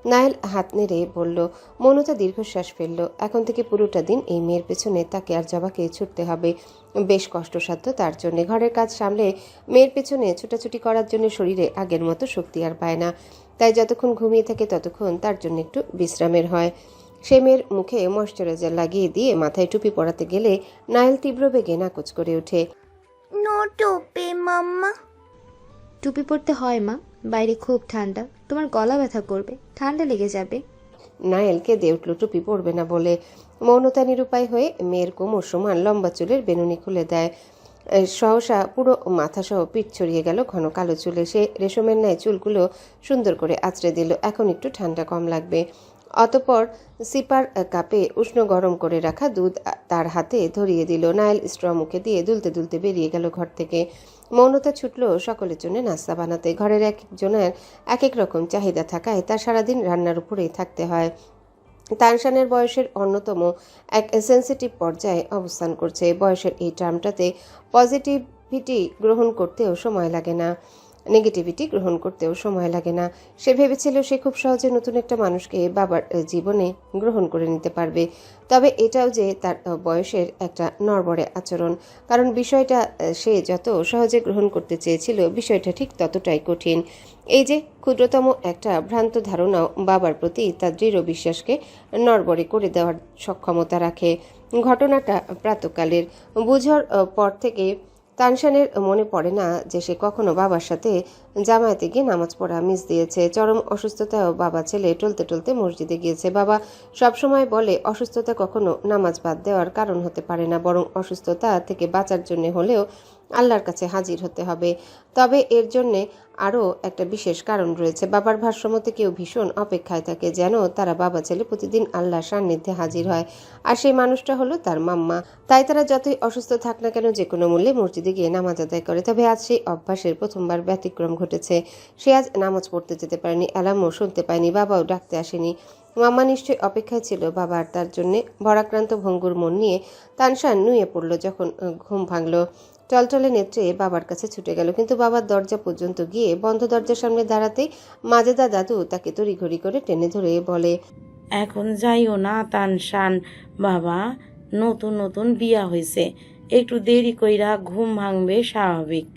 নায়েল হাত নেড়ে বলল। মৌনতা দীর্ঘশ্বাস ফেলল। এখন থেকে পুরোটা দিন এই মেয়ের পেছনে তাকে আর জবাকে ছুটতে হবে। বেশ কষ্টসাধ্য তার জন্য। ঘরের কাজ সামলে মেয়ের পেছনে ছুটাছুটি করার জন্য শরীরে আগের মতো শক্তি আর পায় না। তাই যতক্ষণ ঘুমিয়ে থাকে ততক্ষণ তার জন্য একটু বিশ্রামের হয়। সে মেয়ের মুখে ময়শ্চারাইজার লাগিয়ে দিয়ে মাথায় টুপি পরাতে গেলে নায়েল তীব্র বেগে নাকচ করে ওঠে। নো টুপি মাম্মা। টুপি পরতে হয় মা, বাইরে খুব ঠান্ডা, তোমার গলা ব্যথা করবে, ঠান্ডা লেগে যাবে। নায়েল কেঁদে উঠল টুপি পরবে না বলে। মৌনতা নিরুপায় হয়ে মেয়ের কোমর সমান লম্বা চুলের বেনুনি খুলে দেয়। সহসা পুরো মাথাসহ পিঠ ছড়িয়ে গেল ঘন কালো চুলে। সে রেশমের ন্যায় চুলগুলো সুন্দর করে আঁচড়ে দিল। এখন একটু ঠান্ডা কম লাগবে। অতঃপর সিপার কাপে উষ্ণ গরম করে রাখা দুধ তার হাতে ধরিয়ে দিল। নায়েল স্ট্র মুখে দিয়ে দুলতে দুলতে বেরিয়ে গেল ঘর থেকে। মৌনতা ছুটল সকলের জন্য নাস্তা বানাতে। ঘরের একজনের এক এক রকম চাহিদা থাকায় তার সারাদিন রান্নার উপরেই থাকতে হয়। তানশানের বয়সের অন্যতম এক সেন্সিটিভ পর্যায়ে অবস্থান করছে। বয়সের এই টার্মটাতে পজিটিভিটি গ্রহণ করতেও সময় লাগে না। নেগেটিভিটি গ্রহণ করতেও সময় লাগে না। সে ভেবেছিল সে খুব সহজে নতুন একটা মানুষকে বাবার জীবনে গ্রহণ করে নিতে পারবে। তবে এটাও যে তার বয়সের একটা নড়বড়ে আচরণ, কারণ বিষয়টা সে যত সহজে গ্রহণ করতে চেয়েছিল বিষয়টা ঠিক ততটাই কঠিন। এই যে ক্ষুদ্রতম একটা ভ্রান্ত ধারণাও বাবার প্রতি তার দৃঢ় বিশ্বাসকে নড়বড়ে করে দেওয়ার সক্ষমতা রাখে। ঘটনাটা প্রাতকালের। বুঝর পর থেকে তানশানের মনে পড়ে না যে সে কখনো বাবার সাথে জামায়াতে গিয়ে নামাজ পড়া মিস দিয়েছে। চরম অসুস্থতায়ও বাবা ছেলে টলতে টলতে মসজিদে গিয়েছে। বাবা সবসময় বলে অসুস্থতা কখনো নামাজ বাদ দেওয়ার কারণ হতে পারে না, বরং অসুস্থতা থেকে বাঁচার জন্য হলেও আল্লাহর কাছে হাজির হতে হবে। তবে এর জন্যে আরও একটা বিশেষ কারণ রয়েছে। বাবার ভাষ্যমতে কেউ ভীষণ অপেক্ষায় থাকে যেন তারা বাবা ছেলে প্রতিদিন আল্লাহর সান্নিধ্যে হাজির হয়, আর সেই মানুষটা হলো তার মাম্মা। তাই তারা যতই অসুস্থ থাক না কেন যে কোনো মূল্যে মসজিদে গিয়ে নামাজ আদায় করে। তবে আজ সেই অভ্যাসের প্রথমবার ব্যতিক্রম ঘটেছে। সে আজ নামাজ পড়তে যেতে পারেনি, অ্যালার্মও শুনতে পায়নি, বাবাও ডাকতে আসেনি। মাম্মা নিশ্চয়ই অপেক্ষায় ছিল বাবার তার জন্যে। ভরাক্রান্ত ভঙ্গুর মন নিয়ে তানশান নুয়ে পড়ল। যখন ঘুম ভাঙল টলটলে নেত্রে বাবার কাছে ছুটে গেল, কিন্তু বাবার দরজা পর্যন্ত গিয়ে বন্ধ দরজার সামনে দাঁড়াতেই মাজেদা দাদু তাকে তড়িঘড়ি করে টেনে ধরে বলে, এখন যাইও না তানশান বাবা, নতুন নতুন বিয়া হয়েছে, একটু দেরি কইরা ঘুম ভাঙবে স্বাভাবিক।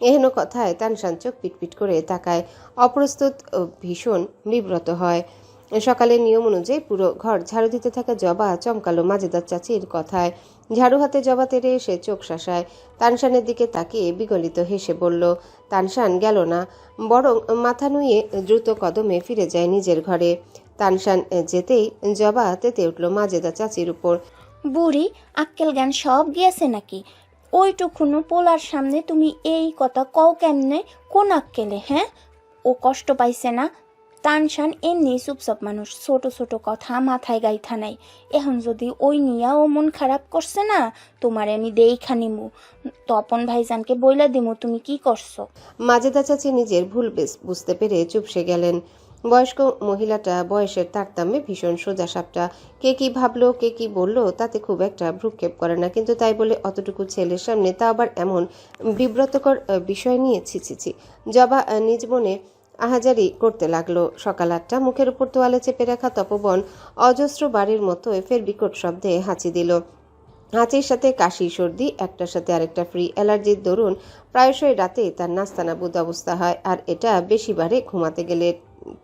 এহেন কথায় তানশান চোখ পিটপিট করে তাকায়, অপ্রস্তুত ও ভীষণ বিব্রত হয়। সকালের নিয়ম অনুযায়ী পুরো ঘর ঝাড়ু দিতে থাকা জবা চমকালো মাজেদার চাচির কথায়। ঝাড়ু হাতে জবা তেড়ে এসে চোখ শাসায়। তানশানের দিকে তাকিয়ে বিগলিত হেসে বলল। তানশান গেল না, বরং মাথা নুয়ে দ্রুত কদমে ফিরে যায় নিজের ঘরে। তানশান যেতেই জবা তেতে উঠল মাজেদা চাচির উপর। বুড়ি আক্কেল জ্ঞান সব গিয়েছে নাকি? ওইটুকুনো পোলার সামনে তুমি এই কথা কও কেমনে? কোন আক্কেলে? হ্যাঁ, ও কষ্ট পাইছে না? তানশান এমনি চুপচাপ মানুষ, ছোট ছোট কথা মাথায় গাইথা নাই। এখন যদি ওই নিয়া ও মন খারাপ করছে না, তোমার আমি দেইখা নিমু, তপন ভাইজানকে বইলা দিমু তুমি কি করছো। মাজেদা চাচি নিজের ভুল বুঝতে পেরে চুপসে গেলেন। বয়স্ক মহিলাটা বয়সের তারতম্যে ভীষণ সোজা সাপটা। কে কি ভাবলো কে কি বললো তাতে খুব একটা ভ্রুক্ষেপ করে না, কিন্তু তাই বলে অতটুকু ছেলের সামনে তা আবার এমন বিব্রতকর বিষয় নিয়ে ছি। জবা নিজ মনে আহাজারি করতে লাগলো। সকাল 8টা। মুখের উপর তোয়ালে চেপে রাখা তপবন অজস্র বাড়ির মতো ফের বিকট শব্দে হাঁচি দিল। হাঁচির সাথে কাশি সর্দি একটার সাথে আরেকটা ফ্রি। অ্যালার্জির দরুন প্রায়শই রাতে তার নাস্তানাবুদ অবস্থা হয়, আর এটা বেশি বারে ঘুমাতে গেলে।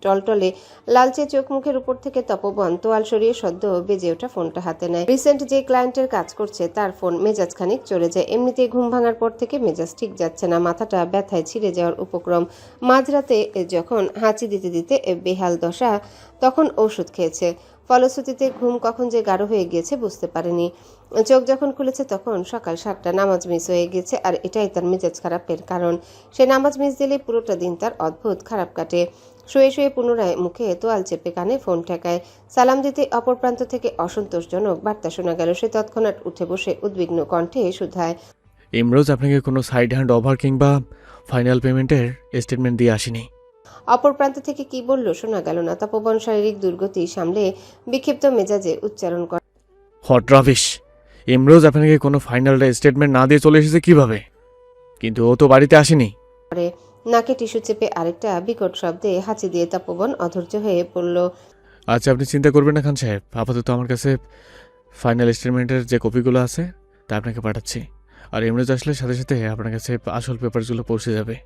টলটলে লালচে চোখ মুখের উপর থেকে তপবন তোয়াল সরিয়ে সদ্য বেজে ওঠা ফোনটা হাতে নেয়। রিসেন্ট যে ক্লায়েন্টের কাজ করছে তার ফোন। মেজাজ খানিক চলে যায়। এমনিতেই ঘুম ভাঙার পর থেকে মেজাজ ঠিক যাচ্ছে না, মাথাটা ব্যথায় ছিঁড়ে যাওয়ার উপক্রম। মাঝরাতে যখন হাঁচি দিতে দিতে বেহাল দশা, তখন ঔষধ খেয়েছে। ফলশ্রুতিতে ঘুম কখন যে গাঢ় হয়ে গিয়েছে বুঝতে পারেনি। চোখ যখন খুলেছে তখন সকাল 7টা। নামাজ মিস হয়ে গেছে, আর এটাই তার মেজাজ খারাপের কারণ। সে নামাজ মিস দিলে পুরোটা দিন তার অদ্ভুত খারাপ কাটে। শুয়ে শুয়ে পুনরায় মুখে তোয়াল চেপে কানে ফোন ঠেকায়। সালাম দিতে অপর প্রান্ত থেকে অসন্তোষজনক বার্তা শোনা গেল। সে তৎক্ষণাৎ উঠে বসে উদ্বিগ্ন কণ্ঠে শুধায়, ইমরোজ আপনাকে কোনো সাইড হ্যান্ড ওভার কিংবা ফাইনাল পেমেন্টের স্টেটমেন্ট দিয়ে আসেনি? অপর প্রান্ত থেকে কি বলল শোনা গেল না। তপবন শারীরিক দুর্গতি সামলে বিক্ষিপ্ত মেজাজে উচ্চারণ করে, হট রাবিশ! ইমরোজ আপনাকে কোনো ফাইনাল স্টেটমেন্ট না দিয়ে চলে এসেছে কিভাবে? কিন্তু ও তো বাড়িতে আসেনি। নাকে টিস্যু চেপে আরেকটা বিকট শব্দে হাঁচি দিয়ে তপবন অধৈর্য হয়ে পড়ল। আচ্ছা, আপনি চিন্তা করবেন না খান সাহেব, আপাতত আমার কাছে ফাইনাল স্টেটমেন্টের যে কপিগুলো আছে তা আপনাকে পাঠাচ্ছি, আর ইমরোজ আসলে সাথে সাথে আপনার কাছে আসল পেপারগুলো পৌঁছে যাবে।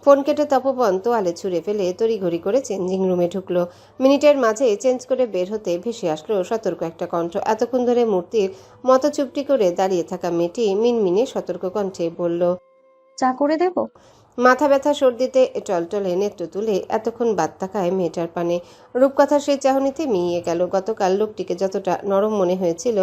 ফোন কেটে তপবন তোয়ালে ছুঁড়ে ফেলে তড়িঘড়ি করে চেঞ্জিং রুমে ঢুকলো। মিনিটের মাঝে চেঞ্জ করে বের হতে ভেসে আসলো সতর্ক একটা কণ্ঠ। এতক্ষণ ধরে মূর্তির মতো চুপটি করে দাঁড়িয়ে থাকা মেয়েটি মিনমিনে সতর্ক কণ্ঠে বলল, চা করে দেব? মাথা ব্যথা সর্দিতে টলটলে নেত্র তুলে এতক্ষণ বাদ তাকায় মেয়েটার পানে। রূপকথার সেই চাহনিতে মিইয়ে গেল। গতকাল লোকটিকে যতটা নরম মনে হয়েছিল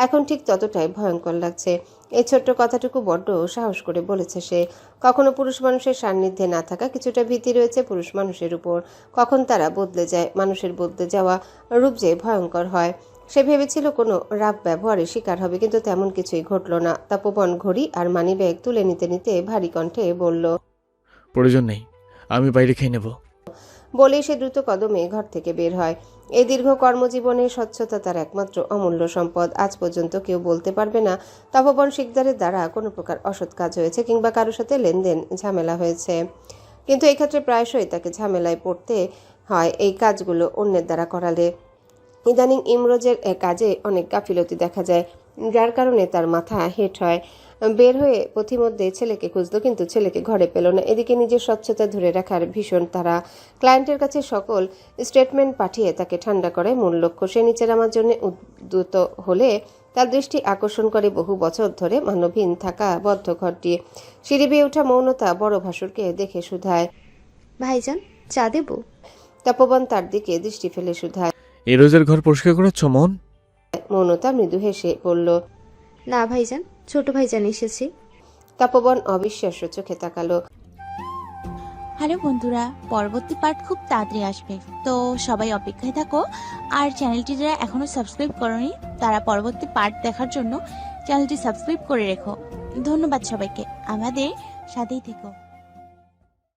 এখন ঠিক ততটাই ভয়ঙ্কর লাগছে। এই ছোট্ট কথাটুকু বড্ড সাহস করে বলেছে সে। কখনো পুরুষ মানুষের সান্নিধ্যে না থাকা কিছুটা ভীতি রয়েছে পুরুষ মানুষের উপর। কখন তারা বদলে যায়, মানুষের বদলে যাওয়া রূপ যে ভয়ঙ্কর হয়। সে ভেবেছিল কোনো রাগ ব্যবহারের শিকার হবে, কিন্তু তেমন কিছুই ঘটল না। তপবন ঘড়ি আর মানিব্যাগ তুলে নিতে নিতে ভারী কণ্ঠে বলল, প্রয়োজন নেই, আমি বাইরে খেয়ে নেব। বলেই সে দ্রুত কদমে ঘর থেকে বের হয়। এই দীর্ঘ কর্মজীবনে স্বচ্ছতা তার একমাত্র অমূল্য সম্পদ। আজ পর্যন্ত কেউ বলতে পারবে না তপবন শিকদারের দ্বারা কোনো প্রকার অসৎ কাজ হয়েছে কিংবা কারোর সাথে লেনদেন ঝামেলা হয়েছে। কিন্তু এই ক্ষেত্রে প্রায়শই তাকে ঝামেলায় পড়তে হয় এই কাজগুলো অন্যের দ্বারা করালে। ইদানিং ইমরোজের কাজে অনেক গাফিলতি দেখা যায়, যার কারণে তার মাথা হেট হয়। বের হয়ে পথিমধ্যে ছেলেকে খুঁজলো, কিন্তু ছেলেকে ঘরে পেল না। এদিকে নিজের স্বচ্ছতা ধরে রাখার ভীষণ তারা। ক্লায়েন্টের কাছে সকল স্টেটমেন্ট পাঠিয়ে তাকে ঠান্ডা করে মূল লক্ষ্য। সে নিচে নামার জন্য উদ্যত হলে তার দৃষ্টি আকর্ষণ করে বহু বছর ধরে মানবহীন থাকা বদ্ধ ঘরটি। সিঁড়ি বেয়ে ওঠা মৌনতা বড় ভাসুরকে দেখে শুধায়, ভাইজান চা দেবো? তপবন তার দিকে দৃষ্টি ফেলে শুধায়। এই রোজের ঘর পরিষ্কার করেছ মন? মৌনতা মৃদু হেসে বলল, না ভাইজান, ছোট ভাইজান এসেছে। তপবন অবিশ্বাস্য চোখে তাকালো। হ্যালো বন্ধুরা, পরবর্তী পার্ট খুব তাড়াতাড়ি আসবে, তো সবাই অপেক্ষায় থাকো। আর চ্যানেলটি যারা এখনো সাবস্ক্রাইব করোনি তারা পরবর্তী পার্ট দেখার জন্য চ্যানেলটি সাবস্ক্রাইব করে রেখো। ধন্যবাদ সবাইকে, আমাদের সাথেই থেকো।